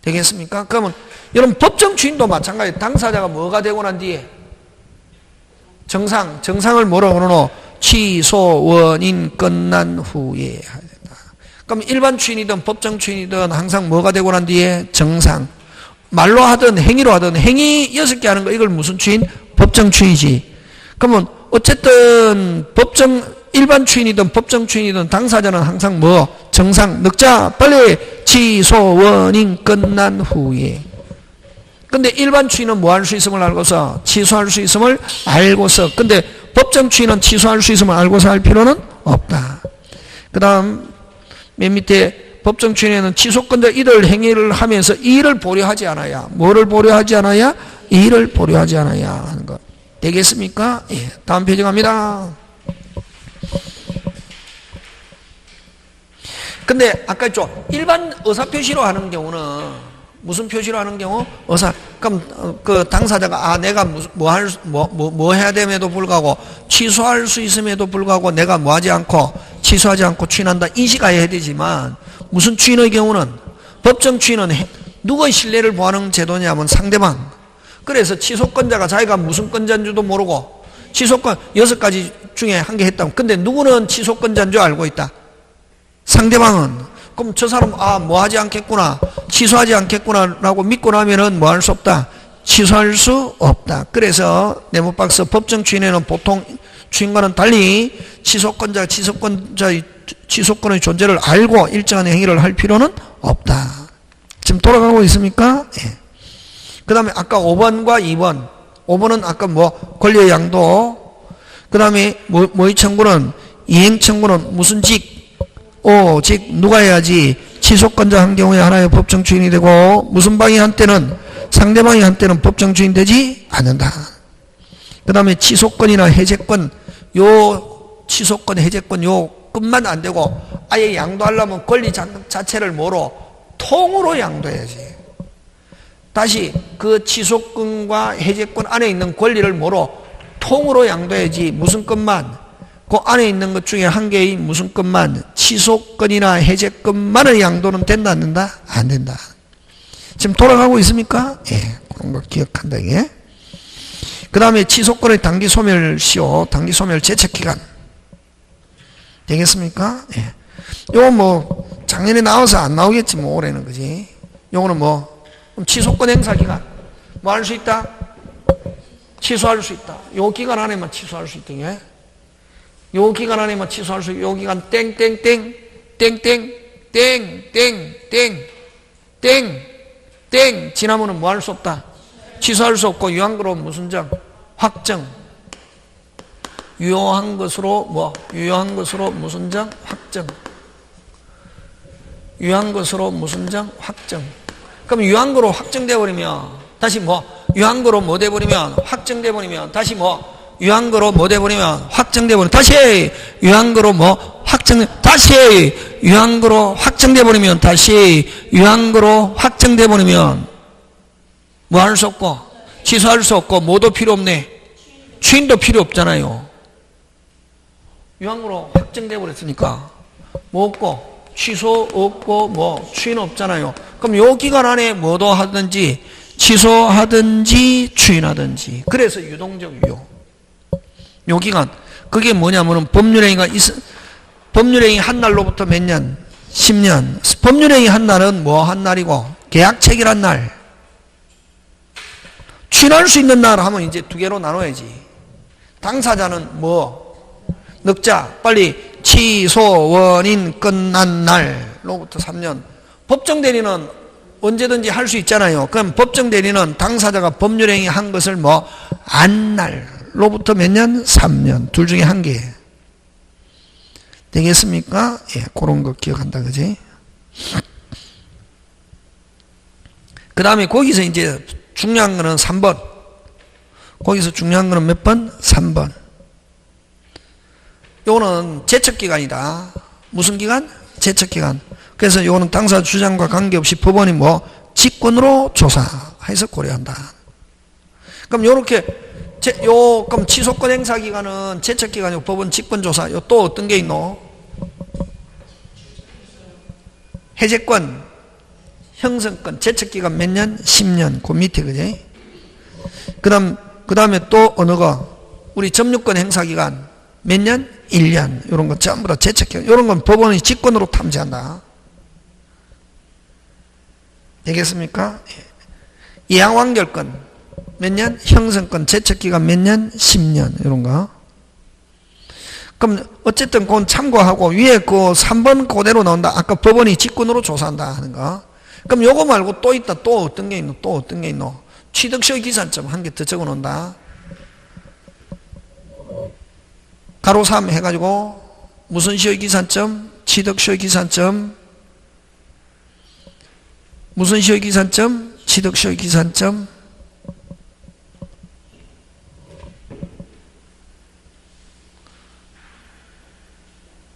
되겠습니까? 그러면 여러분 법정 추인도 마찬가지. 당사자가 뭐가 되고 난 뒤에 정상을 뭐라고 그러노? 취소 원인 끝난 후에 해야 된다. 그럼 일반 추인이든 법정 추인이든 항상 뭐가 되고 난 뒤에 정상. 말로 하든 행위로 하든 행위 6개 하는 거 이걸 무슨 추인? 법정 추인이지. 그러면 어쨌든 일반 추인이든 법정 추인이든 당사자는 항상 뭐? 정상. 넉자 빨리 취소 원인 끝난 후에. 근데 일반 추인은 뭐 할 수 있음을 알고서 취소할 수 있음을 알고서. 근데 법정 추인은 취소할 수 있음을 알고서 할 필요는 없다. 그 다음 맨 밑에 법정 추인에는 취소권자 이들 행위를 하면서 이를 보류하지 않아야. 뭐를 보류하지 않아야? 이를 보류하지 않아야 하는 것. 되겠습니까? 예. 다음 페이지 갑니다. 근데 아까 있죠. 일반 의사표시로 하는 경우는 무슨 표시로 하는 경우? 그럼 그 당사자가 내가 뭐 해야 됨에도 불구하고 취소할 수 있음에도 불구하고 내가 뭐 하지 않고 취소하지 않고 추인한다 인식해야 되지만 무슨 추인의 경우는 법정 추인은 누구의 신뢰를 보하는 제도냐면 상대방. 그래서 취소권자가 자기가 무슨 권자인 줄도 모르고 취소권 6가지 중에 한 개 했다면 근데 누구는 취소권자인 줄 알고 있다. 상대방은. 그럼 저 사람 뭐 하지 않겠구나 취소하지 않겠구나 라고 믿고 나면은 뭐 할 수 없다. 취소할 수 없다. 그래서 네모박스 법정 추인에는 보통 추인과는 달리 취소권자의 취소권의 존재를 알고 일정한 행위를 할 필요는 없다. 지금 돌아가고 있습니까? 예. 그 다음에 아까 5번과 2번 5번은 아까 뭐 권리의 양도 그 다음에 뭐의 청구는 이행 청구는 무슨 직 누가 해야지 취소권자 한 경우에 하나의 법정 추인이 되고 무슨 방이 한때는 상대방이 한때는 법정 추인 되지 않는다. 그 다음에 취소권이나 해제권 요 취소권 해제권 요 끝만 안 되고 아예 양도하려면 권리 자체를 뭐로 통으로 양도해야지. 다시 그 취소권과 해제권 안에 있는 권리를 뭐로 통으로 양도해야지. 무슨 것만 그 안에 있는 것 중에 한 개의 무슨 것만 취소권이나 해제권만의 양도는 된다 안 된다? 안 된다. 지금 돌아가고 있습니까? 예, 그런 거 기억한다 이게. 그 다음에 취소권의 단기 소멸시효 단기 소멸 제척기간 되겠습니까? 예. 요거 뭐 작년에 나와서 안 나오겠지 뭐 올해는 그지. 요거는 뭐 취소권 행사 기간 뭐 할 수 있다? 취소할 수 있다. 요 기간 안에만 취소할 수 있다. 예? 요 기간 안에만 취소할 수 있다. 요 기간 땡땡땡 땡땡 땡땡땡 땡 지나면은 뭐 할 수 없다. 취소할 수 없고 유한 거로 무슨 정? 확정. 유효한 것으로 뭐? 유효한 것으로 무슨 정? 확정. 유효한 것으로 무슨 정? 확정. 그럼 유효한 거로 확정돼 버리면 다시 뭐? 유효한 거로 뭐 돼 버리면 확정돼 버리면 다시 뭐? 유효한 거로 뭐 돼 버리면 확정돼 버리면 다시 유효한 거로 뭐? 확정 다시 유효한 거로 확정돼 버리면 다시 유효한 거로 확정돼 버리면 뭐 할 수 없고 취소할 수 없고 뭐도 필요 없네. 추인도 필요 없잖아요. 유한거로 확정돼 버렸으니까 뭐 없고 취소 없고 뭐 추인 없잖아요. 그럼 요 기간 안에 뭐도 하든지 취소하든지 추인하든지. 그래서 유동적 유효. 요 기간 그게 뭐냐면은 법률행위 한 날로부터 몇 년? 10년. 법률행위 한 날은 뭐 한 날이고 계약 체결한 날. 추인할 수 있는 날 하면 이제 두 개로 나눠야지. 당사자는 뭐 넉자 빨리 취소 원인 끝난 날로부터 3년. 법정 대리는 언제든지 할 수 있잖아요. 그럼 법정 대리는 당사자가 법률행위 한 것을 뭐 안 날로부터 몇 년? 3년. 둘 중에 한 개. 되겠습니까? 예, 그런 거 기억한다 그지? 그 다음에 거기서 이제 중요한 거는 3번. 거기서 중요한 거는 몇 번? 3번. 요거는 제척기간이다. 무슨 기간? 제척기간. 그래서 요거는 당사 주장과 관계없이 법원이 뭐 직권으로 조사해서 고려한다. 그럼 요렇게 그럼 취소권 행사 기간은 제척기간이고 법원 직권조사. 요 또 어떤 게 있노? 해제권, 형성권, 제척기간 몇 년? 10년. 그 밑에 그지? 그 다음에 또 어느 거? 우리 점유권 행사 기간 몇 년? 1년. 요런 거 전부 다 제척기간. 요런 건 법원이 직권으로 탐지한다. 되겠습니까? 이양완결권 몇 년? 형성권, 제척기간 몇 년? 10년. 이런 거. 그럼 어쨌든 그건 참고하고 위에 그 3번 그대로 나온다. 아까 법원이 직권으로 조사한다 하는 거. 그럼 요거 말고 또 있다. 또 어떤 게 있노? 또 어떤 게 있노? 취득시효 기산점 한 개 더 적어 놓는다. 가로 3 해가지고 무슨 시효 기산점? 취득시효 기산점. 무슨 시효 기산점? 취득시효 기산점.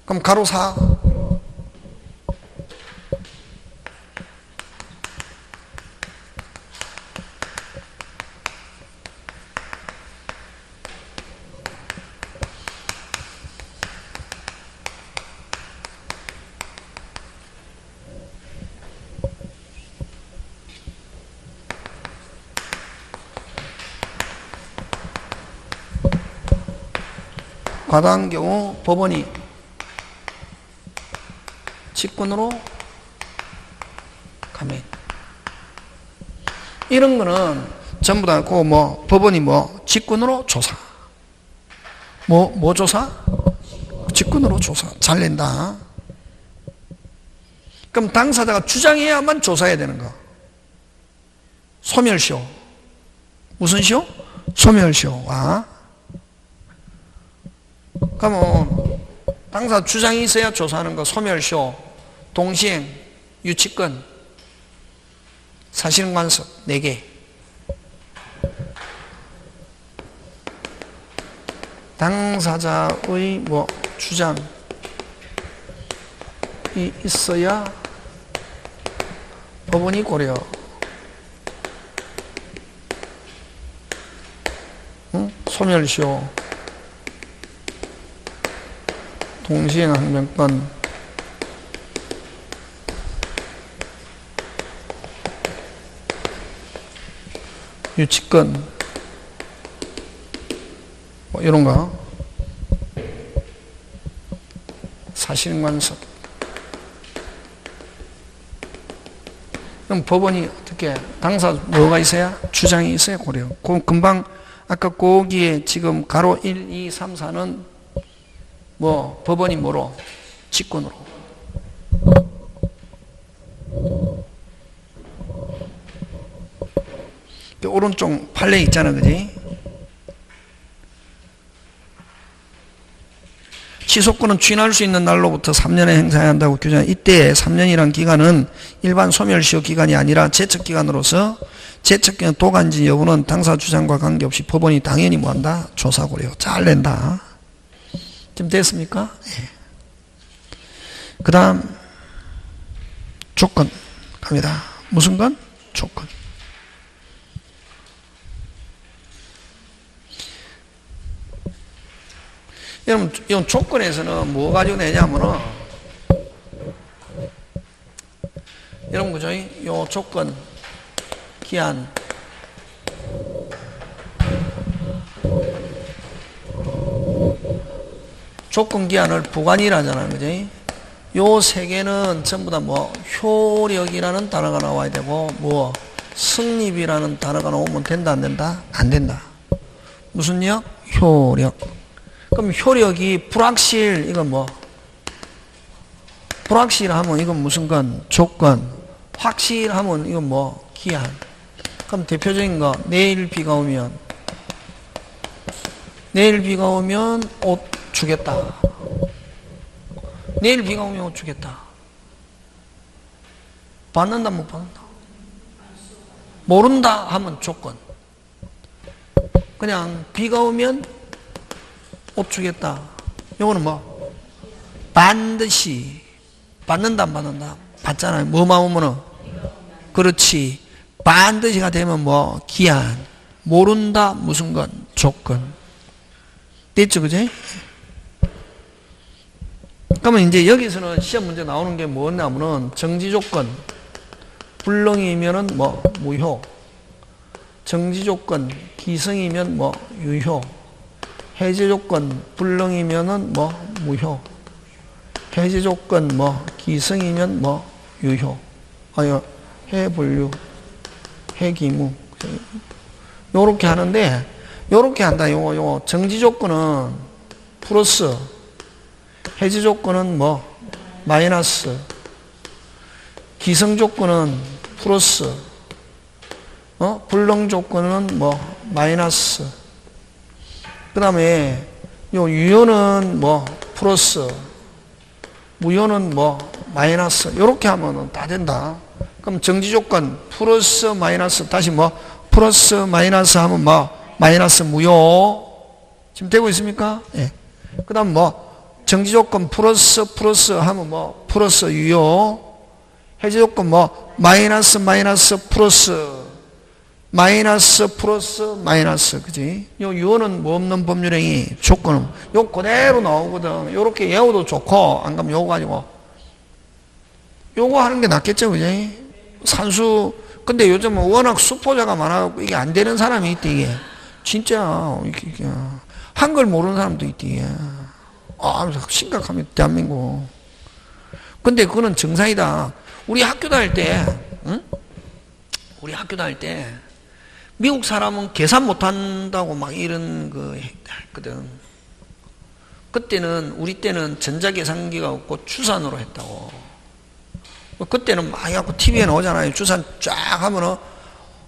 그럼 가로 4. 과다한 경우 법원이 직권으로 감행. 이런 거는 전부 다 그 뭐 법원이 뭐 직권으로 조사. 뭐 조사? 직권으로 조사. 잘 낸다. 그럼 당사자가 주장해야만 조사해야 되는 거. 소멸시효. 무슨 시효? 소멸시효와. 그러면 당사 주장이 있어야 조사하는 거. 소멸시효, 동시행, 유치권, 사실관습 4개. 당사자의 뭐 주장이 있어야 법원이 고려. 소멸시효, 동시행 항명권, 유치권, 뭐 이런 거, 사실관습. 그럼 법원이 어떻게 당사 뭐가 있어야? 주장이 있어야 고려. 그럼 금방 아까 거기에 지금 가로 1, 2, 3, 4는 뭐 법원이 뭐로? 직권으로. 오른쪽 판례 있잖아, 그지? 취소권은 취인할 수 있는 날로부터 3년에 행사해야 한다고 규정한 이때 3년이란 기간은 일반 소멸시효 기간이 아니라 제척기간으로서 제척기간 도간지 여부는 당사 주장과 관계없이 법원이 당연히 뭐한다? 조사고려. 잘 낸다. 지금 됐습니까? 예. 그 다음 조건 갑니다. 무슨 건? 조건. 여러분, 이 조건에서는 뭐 가지고 내냐면은, 여러분, 그죠? 이 조건, 기한, 조건 기한을 부관이라잖아요, 그죠? 요 세 개는 전부 다 뭐, 효력이라는 단어가 나와야 되고, 뭐, 성립이라는 단어가 나오면 된다, 안 된다? 안 된다. 무슨 력? 효력. 그럼 효력이 불확실, 이건 뭐? 불확실하면 이건 무슨 건? 조건. 확실하면 이건 뭐? 기한. 그럼 대표적인 거, 내일 비가 오면 옷 주겠다. 내일 비가 오면 옷 주겠다. 받는다, 못 받는다? 모른다 하면 조건. 그냥 비가 오면 옷 주겠다. 요거는 뭐? 반드시. 받는다, 안 받는다? 받잖아요. 뭐만 오면은? 그렇지. 반드시가 되면 뭐? 기한. 모른다, 무슨 건? 조건. 됐죠, 그지? 그러면 이제 여기서는 시험 문제 나오는 게 뭐냐면은 정지조건. 불능이면은 뭐? 무효. 정지조건. 기성이면 뭐? 유효. 해제조건 불능이면은 뭐 무효. 해제조건 뭐 기성이면 뭐 유효. 아유 해분류, 해기무. 요렇게 하는데 요렇게 한다. 요거 정지조건은 플러스, 해제조건은 뭐 마이너스, 기성조건은 플러스, 불능조건은 뭐 마이너스. 그 다음에 요 유효는 뭐 플러스, 무효는 뭐 마이너스. 이렇게 하면 다 된다. 그럼 정지조건 플러스 마이너스, 다시 뭐 플러스 마이너스 하면 뭐 마이너스 무효. 지금 되고 있습니까? 예. 그 다음 뭐 정지조건 플러스 하면 뭐 플러스 유효. 해제조건 뭐 마이너스 플러스, 마이너스 플러스 마이너스. 그지? 요 유언은 뭐 없는 법률행위 조건은 요 그대로 나오거든. 요렇게 외워도 좋고, 안 그러면 요거 가지고 요거 하는 게 낫겠죠, 그지? 산수. 근데 요즘은 워낙 수포자가 많아갖고 이게 안 되는 사람이 있대. 이게 진짜 이게 한글 모르는 사람도 있대. 이게 심각합니다, 대한민국. 근데 그거는 정상이다. 우리 학교 다닐 때, 응? 우리 학교 다닐 때, 미국 사람은 계산 못한다고 막 이런 거 했거든. 그때는, 우리 때는 전자계산기가 없고 주산으로 했다고. 그때는 막 해갖고 TV에 나오잖아요. 주산 쫙 하면은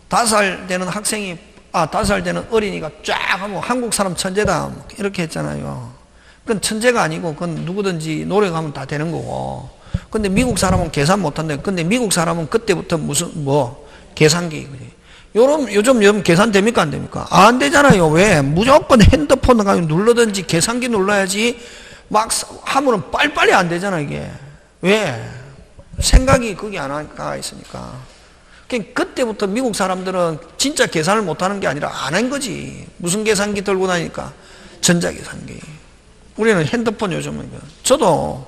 5살 되는 학생이, 5살 되는 어린이가 쫙 하면 한국 사람 천재다. 이렇게 했잖아요. 그건 천재가 아니고, 그건 누구든지 노력하면 다 되는 거고. 근데 미국 사람은 계산 못한다. 근데 미국 사람은 그때부터 계산기. 요즘 계산 됩니까? 안 됩니까? 안 되잖아요. 왜? 무조건 핸드폰을 가지고 눌러든지 계산기 눌러야지 막 하면은 빨리빨리 안 되잖아, 이게. 왜? 생각이 거기 안 가 있으니까. 그때부터 미국 사람들은 진짜 계산을 못하는 게 아니라 안 한 거지. 무슨 계산기 들고 다니니까? 전자계산기. 우리는 핸드폰 요즘은. 저도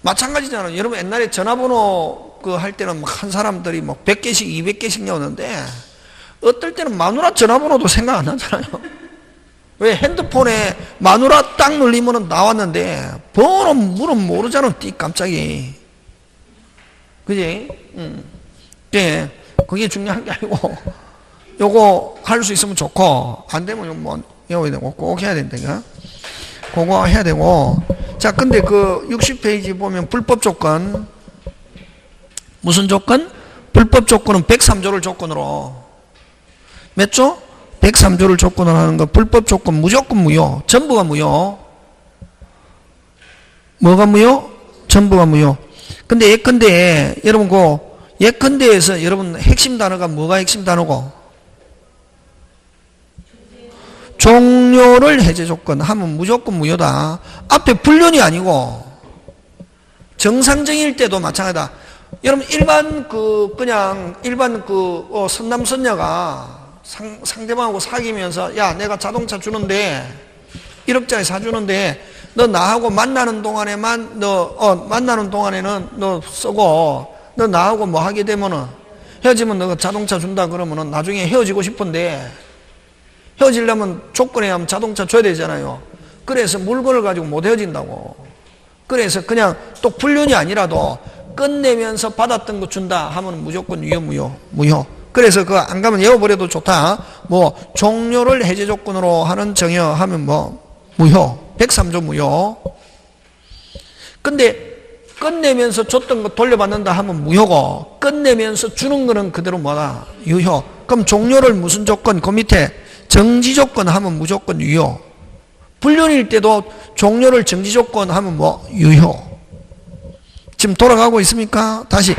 마찬가지잖아요. 여러분 옛날에 전화번호 할 때는 막 한 사람들이 막 100개씩 200개씩 나오는데 어떨 때는 마누라 전화번호도 생각 안 나잖아요. 왜? 핸드폰에 마누라 딱 눌리면 나왔는데 번호는 모르잖아. 깜짝이. 그지? 예. 그게 중요한 게 아니고 요거 할 수 있으면 좋고 안 되면 뭐 외워야 되고 꼭 해야 된다니까. 그거 해야 되고. 자, 근데 60페이지 보면 불법 조건. 무슨 조건? 불법 조건은 103조를 조건으로. 몇 조? 103조를 조건으로 하는 거. 불법 조건 무조건 무효. 전부가 무효. 뭐가 무효? 전부가 무효. 근데 예컨대, 여러분 예컨대에서 여러분 핵심 단어가 뭐가 핵심 단어고? 종료를 해제 조건 하면 무조건 무효다. 앞에 불륜이 아니고 정상적일 때도 마찬가지다. 여러분 일반 선남 선녀가 상대방하고 사귀면서 야 내가 자동차 주는데 1억짜리 사주는데 너 나하고 만나는 동안에만 만나는 동안에는 너 쓰고 너 나하고 뭐 하게 되면은 헤어지면 너가 자동차 준다 그러면은 나중에 헤어지고 싶은데 헤어지려면 조건에 하면 자동차 줘야 되잖아요. 그래서 물건을 가지고 못 헤어진다고. 그래서 그냥 또 불륜이 아니라도 끝내면서 받았던 거 준다 하면 무조건 무효. 그래서 그거 안 가면 외워버려도 좋다. 종료를 해제 조건으로 하는 정여하면 무효. 103조 무효. 근데 끝내면서 줬던 거 돌려받는다 하면 무효고 끝내면서 주는 거는 그대로 유효. 그럼 종료를 무슨 조건? 그 밑에 정지 조건 하면 무조건 유효. 불륜일 때도 종료를 정지 조건 하면 유효. 지금 돌아가고 있습니까? 다시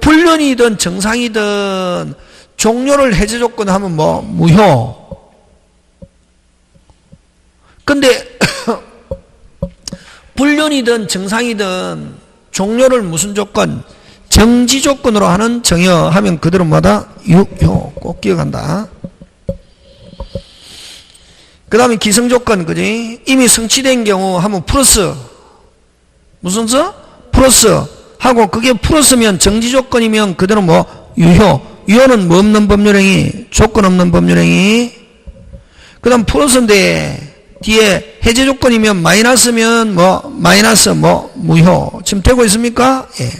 불륜이든 정상이든 종료를 해제 조건 하면 무효. 근데 불륜이든 정상이든 종료를 무슨 조건? 정지 조건으로 하는 정여하면 그대로 유효. 꼭 기억한다. 그 다음에 기성조건, 그지? 이미 성취된 경우 하면 플러스. 무슨 수? 플러스. 하고, 그게 플러스면 정지조건이면 그대로 유효. 유효는 뭐 없는 법률행위? 조건 없는 법률행위. 그 다음 플러스인데, 뒤에 해제조건이면 마이너스면 마이너스 무효. 지금 되고 있습니까? 예.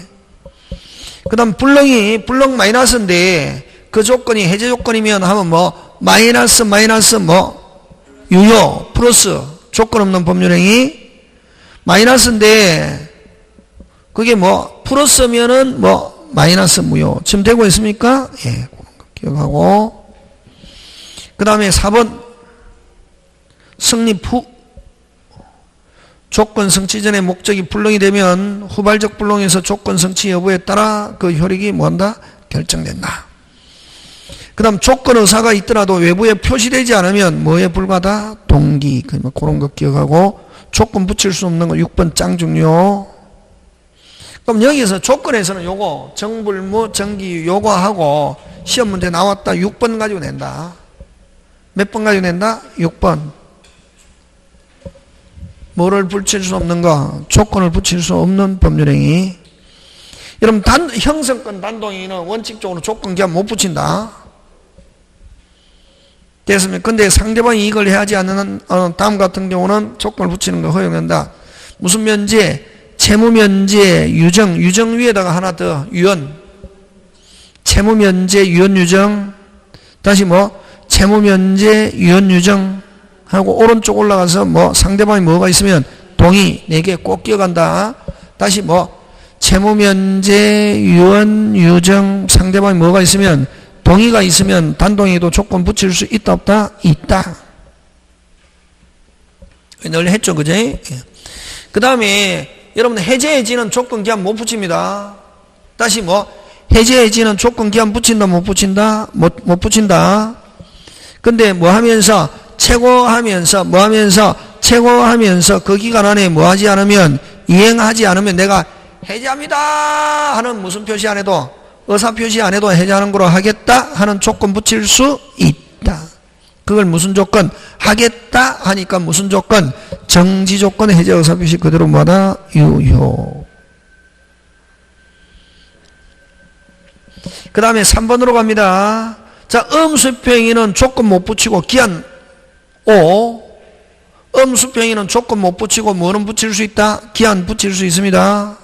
그 다음 불렁 마이너스인데, 그 조건이 해제조건이면 하면 마이너스 유효, 플러스, 조건 없는 법률행위, 마이너스인데, 그게 플러스면은 마이너스 무효. 지금 되고 있습니까? 예, 기억하고. 그 다음에 4번, 성립 후, 조건 성취 전에 목적이 불능이 되면 후발적 불능에서 조건 성취 여부에 따라 그 효력이 결정된다. 그 다음 조건 의사가 있더라도 외부에 표시되지 않으면 뭐에 불과하다? 동기. 그런 거 기억하고 조건 붙일 수 없는 거 6번 짱 중요. 그럼 여기서 조건에서는 요거 정불무 정기 요거 하고 시험 문제 나왔다 6번 가지고 낸다. 몇 번 가지고 낸다? 6번. 뭐를 붙일 수 없는 거? 조건을 붙일 수 없는 법률행위. 여러분 형성권 단동행위는 원칙적으로 조건 기한 못 붙인다. 됐습니까? 근데 상대방이 이걸 해야지 않는 다음 같은 경우는 조건을 붙이는 거 허용한다. 무슨 면제? 채무 면제, 유정 위에다가 하나 더, 유언. 채무 면제, 유언 유정. 다시 뭐, 채무 면제, 유언 유정. 하고, 오른쪽 올라가서 뭐, 상대방이 뭐가 있으면, 동의, 4개 꼭 기억한다. 다시 뭐, 채무 면제, 유언, 유정, 상대방이 뭐가 있으면, 동의가 있으면 단동의도 조건 붙일 수 있다, 없다? 있다. 널리 했죠, 그죠? 그 다음에, 여러분, 해제해지는 조건 기한 못 붙입니다. 다시 뭐, 해제해지는 조건 기한 붙인다, 못 붙인다? 못 붙인다. 근데 뭐 하면서, 최고하면서, 뭐 하면서, 최고하면서 그 기간 안에 뭐 하지 않으면, 이행하지 않으면 내가 해제합니다! 하는 무슨 표시 안 해도, 의사 표시 안 해도 해제하는 거로 하겠다 하는 조건 붙일 수 있다. 그걸 무슨 조건? 하겠다 하니까 무슨 조건? 정지 조건 해제 의사 표시 그대로 뭐다? 유효. 그 다음에 3번으로 갑니다. 자, 음수평이는 조건 못 붙이고 기한 5. 음수평이는 조건 못 붙이고 뭐는 붙일 수 있다? 기한 붙일 수 있습니다.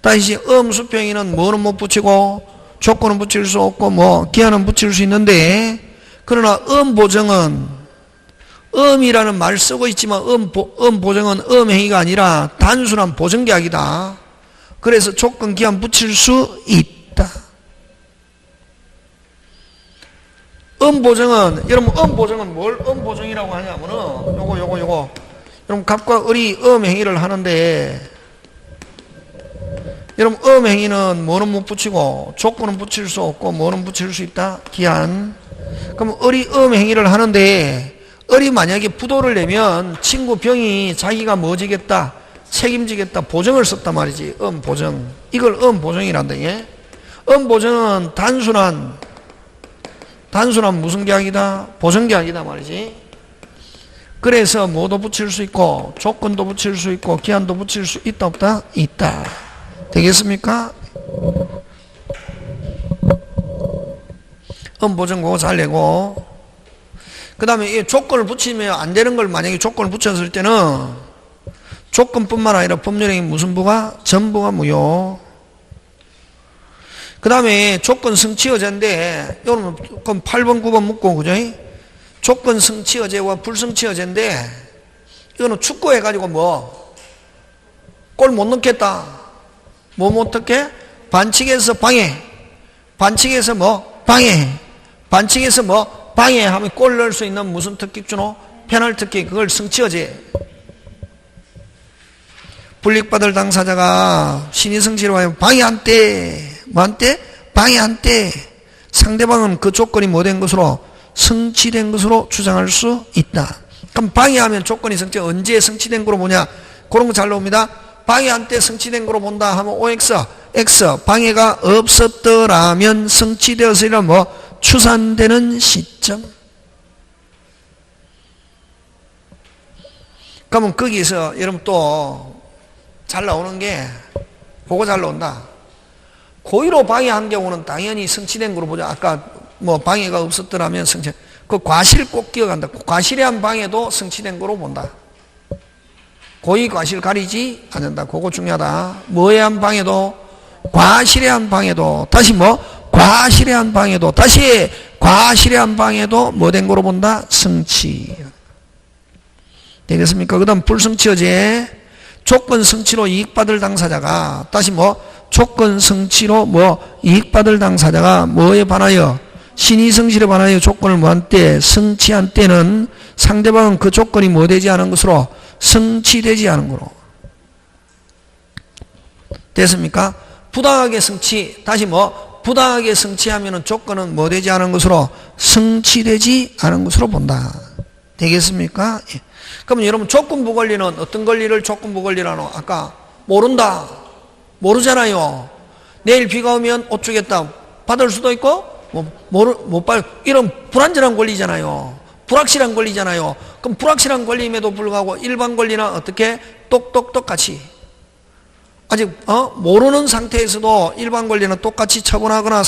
다시 음수평이는 뭐는 못 붙이고 조건은 붙일 수 없고 뭐 기한은 붙일 수 있는데 그러나 음보정은 음이라는 말을 쓰고 있지만 음보정은 음행위가 아니라 단순한 보정계약이다. 그래서 조건 기한 붙일 수 있다. 음보정은 여러분 음보정은 뭘 음보정이라고 하냐면은 요거 여러분 갑과 을이 음행위를 하는데 여러분 음행위는 뭐는 못 붙이고 조건은 붙일 수 없고 뭐는 붙일 수 있다? 기한. 그럼 을이 음행위를 하는데 을이 만약에 부도를 내면 친구 병이 자기가 뭐 지겠다? 책임지겠다. 보정을 썼단 말이지. 음보정. 이걸 음보정이란다. 예? 음보정은 단순한 무슨 계약이다? 보정계약이다 말이지. 그래서 뭐도 붙일 수 있고 조건도 붙일 수 있고 기한도 붙일 수 있다 없다? 있다. 되겠습니까? 음보정 그거 잘 내고 그 다음에 이 조건을 붙이면 안 되는 걸 만약에 조건을 붙였을 때는 조건뿐만 아니라 법률행위 무슨 부가? 전부가 무효. 그 다음에 조건 성취 여제인데 이거는 그럼 8번 9번 묻고 그죠? 조건 성취 여제와 불성취 여제인데 이거는 축구해가지고 뭐 골 못 넣겠다. 뭐 어떻게? 반칙에서 방해. 반칙에서 뭐? 방해. 반칙에서 뭐? 방해하면 골 넣을 수 있는 무슨 특기 주노? 페널 특기. 그걸 성취여제. 불이익받을 당사자가 신의성취로 하면 방해한대. 뭐한대? 방해한대. 상대방은 그 조건이 뭐 된 것으로? 성취된 것으로 주장할 수 있다. 그럼 방해하면 조건이 언제 성취된 거로 보냐? 그런 거 잘 나옵니다. 방해한테 성취된 거로 본다 하면 OX, X, 방해가 없었더라면 성취되었으리라 뭐 추산되는 시점. 그러면 거기서 여러분 또 잘 나오는 게 그거 잘 나온다. 고의로 방해한 경우는 당연히 성취된 거로 보자. 아까 뭐 방해가 없었더라면 성취. 그 과실 꼭 기억한다. 과실에 한 방해도 성취된 거로 본다. 고의 과실 가리지 않는다. 그거 중요하다. 뭐에 한 방해도? 과실에 한 방해도. 다시 뭐? 과실에 한 방해도. 다시 과실에 한 방해도 뭐 된 거로 본다? 성취. 되겠습니까? 그 다음 불성취여제. 조건 성취로 이익받을 당사자가 다시 뭐? 조건 성취로 뭐? 이익받을 당사자가 뭐에 반하여? 신의성실에 반하여 조건을 뭐한 때? 성취한 때는 상대방은 그 조건이 뭐 되지 않은 것으로? 성취되지 않은 거로. 됐습니까? 부당하게 성취. 다시 뭐? 부당하게 성취하면 조건은 뭐 되지 않은 것으로? 성취되지 않은 것으로 본다. 되겠습니까? 예. 그러면 여러분 조건부 권리는 어떤 권리를 조건부 권리라노? 아까 모른다. 모르잖아요. 내일 비가 오면 옷 주겠다. 받을 수도 있고 못 받을. 이런 불안전한 권리잖아요. 불확실한 권리잖아요. 그럼 불확실한 권리임에도 불구하고 일반 권리나 어떻게 똑같이 아직 모르는 상태에서도 일반 권리는 똑같이 처분하거나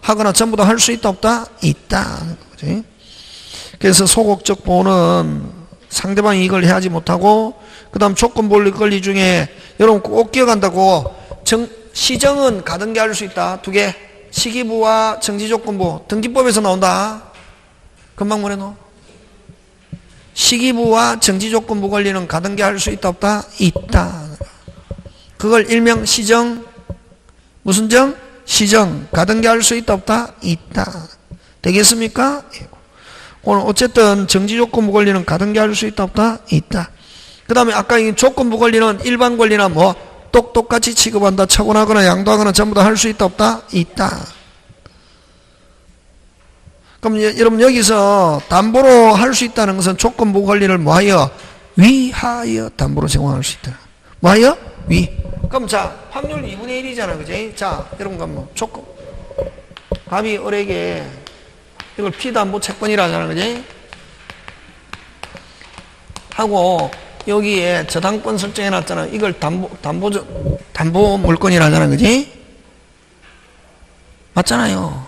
하거나 전부 다 할 수 있다 없다? 있다. 그지? 그래서 소극적 보호는 상대방이 이걸 해하지 못하고, 그 다음 조건부 권리 중에 여러분 꼭 기억한다고, 시정은 가등기 할 수 있다. 두 개. 시기부와 정지조건부. 등기법에서 나온다. 금방 뭐래노? 시기부와 정지조건부 권리는 가등기 할 수 있다 없다? 있다. 그걸 일명 시정, 무슨 정? 시정. 가등기 할 수 있다 없다? 있다. 되겠습니까? 오늘 어쨌든 정지조건부 권리는 가등기 할 수 있다 없다? 있다. 그 다음에 아까 이 조건부 권리는 일반 권리나 뭐 똑같이 취급한다, 처분하거나 양도하거나 전부 다 할 수 있다 없다? 있다. 그럼 여러분 여기서 담보로 할 수 있다는 것은 조건부 권리를 뭐하여? 위하여 담보로 제공할 수 있다. 뭐하여? 위. 그럼 자, 확률 2분의 1이잖아, 그지? 자, 여러분 그럼 조건 갑이 을에게 이걸 피담보 채권이라 하잖아, 그지? 하고 여기에 저당권 설정해 놨잖아. 이걸 담보 물건이라 하잖아, 그지? 맞잖아요.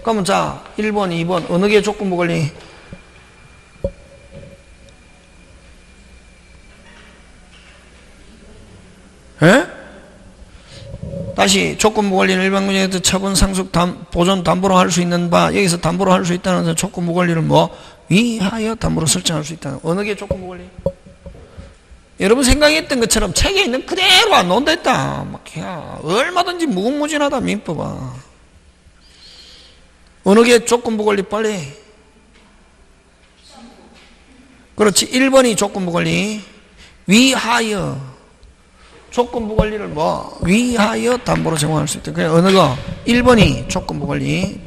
그러면 자, 1번, 2번 어느 게 조건부 권리? 에? 다시 조건부 권리는 일반 권리에서 처분, 상속, 보존, 담보로 할 수 있는 바, 여기서 담보로 할 수 있다는 것은 조건부 권리를 뭐? 위하여 담보로 설정할 수 있다는, 어느 게 조건부 권리? 여러분 생각했던 것처럼 책에 있는 그대로 안 논다 했다. 막, 야, 얼마든지 무궁무진하다, 민법아. 어느 게 조건부 권리 빨리? 그렇지. 1번이 조건부 권리. 위하여. 조건부 권리를 뭐? 위하여 담보로 제공할 수 있다. 그래, 어느 거? 1번이 조건부 권리.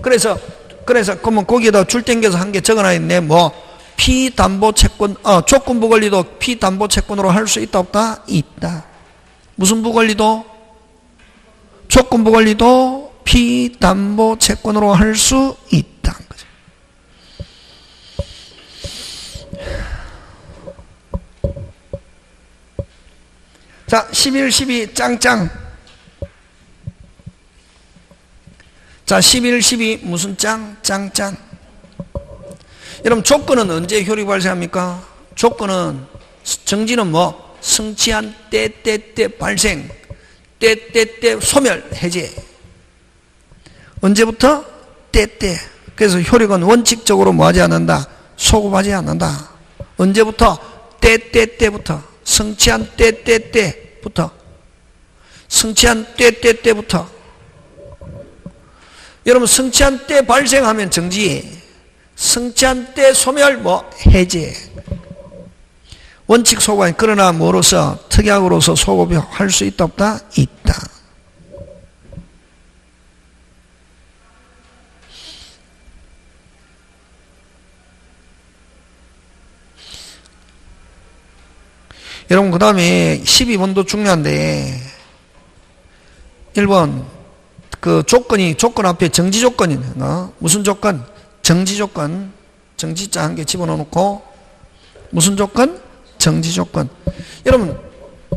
그래서, 그러면 거기에다 줄 땡겨서 한 개 적어놔 있네. 뭐? 피담보 채권, 조건부 권리도 피담보 채권으로 할 수 있다, 없다? 있다. 무슨 부 권리도? 조건부 권리도 피담보 채권으로 할 수 있다. 거죠. 자, 11, 12, 짱짱. 자, 11, 12, 무슨 짱? 짱짱. 여러분, 조건은 언제 효력이 발생합니까? 조건은, 정지는 뭐? 성취한 때 발생, 때 소멸, 해제. 언제부터? 때. 그래서 효력은 원칙적으로 뭐 하지 않는다? 소급하지 않는다. 언제부터? 때부터. 성취한 때부터. 성취한 때부터. 여러분, 성취한 때 발생하면 정지. 성취한 때 소멸, 뭐? 해제. 원칙 소급하니, 그러나 뭐로서? 특약으로서 소급할 수 있다, 없다? 있다. 여러분, 그 다음에 12번도 중요한데, 1번, 그 조건 앞에 정지 조건이 있나? 무슨 조건? 정지 조건. 정지자 한 개 집어넣고, 무슨 조건? 정지 조건. 여러분,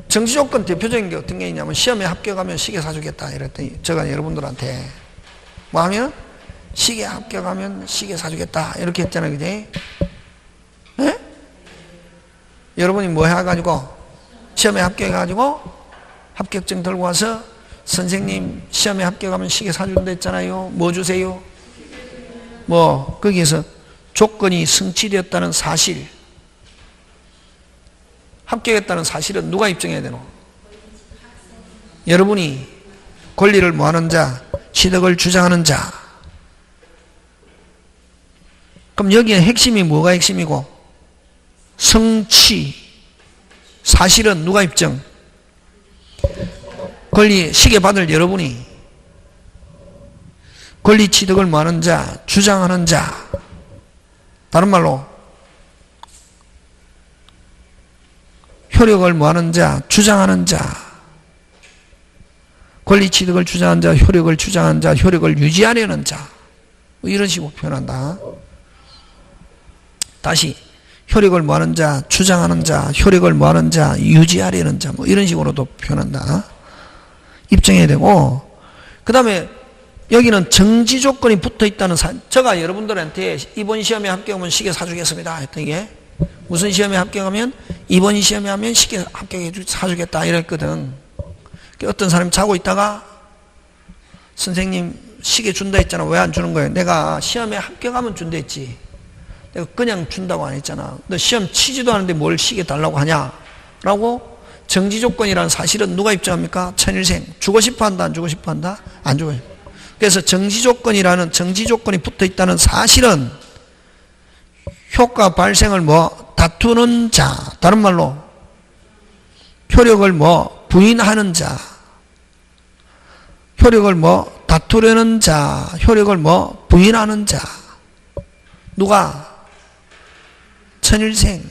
정지 조건 대표적인 게 어떤 게 있냐면, 시험에 합격하면 시계 사주겠다. 이랬더니, 제가 여러분들한테, 뭐 하면? 시계 합격하면 시계 사주겠다. 이렇게 했잖아요. 그지? 네? 여러분이 뭐 해가지고, 시험에 합격해가지고, 합격증 들고 와서, 선생님, 시험에 합격하면 시계 사준다 했잖아요. 뭐 주세요? 뭐, 거기에서 조건이 성취되었다는 사실, 합격했다는 사실은 누가 입증해야 되노? 여러분이 권리를 뭐하는 자, 취득을 주장하는 자. 그럼 여기에 핵심이 뭐가 핵심이고? 성취. 사실은 누가 입증? 권리, 시계 받을 여러분이. 권리 취득을 뭐하는 자, 주장하는 자. 다른 말로, 효력을 뭐하는 자, 주장하는 자. 권리 취득을 주장하는 자, 효력을 주장하는 자, 효력을 유지하려는 자. 뭐 이런 식으로 표현한다. 다시, 효력을 뭐하는 자, 주장하는 자, 효력을 뭐하는 자, 유지하려는 자, 뭐 이런 식으로도 표현한다. 입증해야 되고, 그 다음에 여기는 정지 조건이 붙어 있다는 제가 여러분들한테 이번 시험에 합격하면 시계 사주겠습니다 했던 게 무슨 시험에 합격하면 이번 시험에 하면 시계 합격해 사주겠다 이랬거든. 어떤 사람이 자고 있다가 선생님 시계 준다 했잖아. 왜 안 주는 거예요? 내가 시험에 합격하면 준다 했지. 내가 그냥 준다고 안 했잖아. 너 시험 치지도 않은데 뭘 시계 달라고 하냐? 라고 정지 조건이라는 사실은 누가 입증합니까? 천일생. 주고 싶어 한다, 안 주고 싶어 한다? 안 주고. 그래서 정지 조건이 붙어 있다는 사실은 효과 발생을 다투는 자, 다른 말로 효력을 부인하는 자, 효력을 다투려는 자, 효력을 부인하는 자. 누가? 천일생.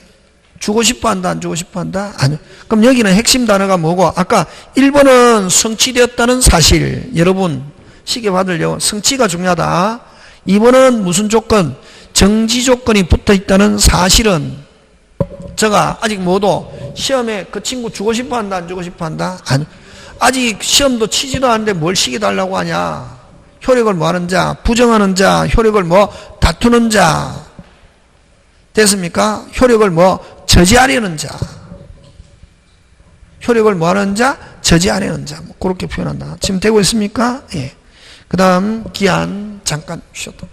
주고 싶어 한다, 안 주고 싶어 한다? 아니. 그럼 여기는 핵심 단어가 뭐고? 아까 1번은 성취되었다는 사실. 여러분, 시계 받으려고 성취가 중요하다. 2번은 무슨 조건? 정지 조건이 붙어 있다는 사실은 제가 아직 모두 시험에 그 친구 주고 싶어 한다, 안 주고 싶어 한다? 아니. 아직 시험도 치지도 않는데 뭘 시계 달라고 하냐? 효력을 하는 자, 부정하는 자, 효력을 다투는 자. 됐습니까? 효력을 저지하려는 자. 효력을 하는 자, 저지하려는 자. 그렇게 표현한다. 지금 되고 있습니까? 예. 그 다음 기한 잠깐 쉬었다.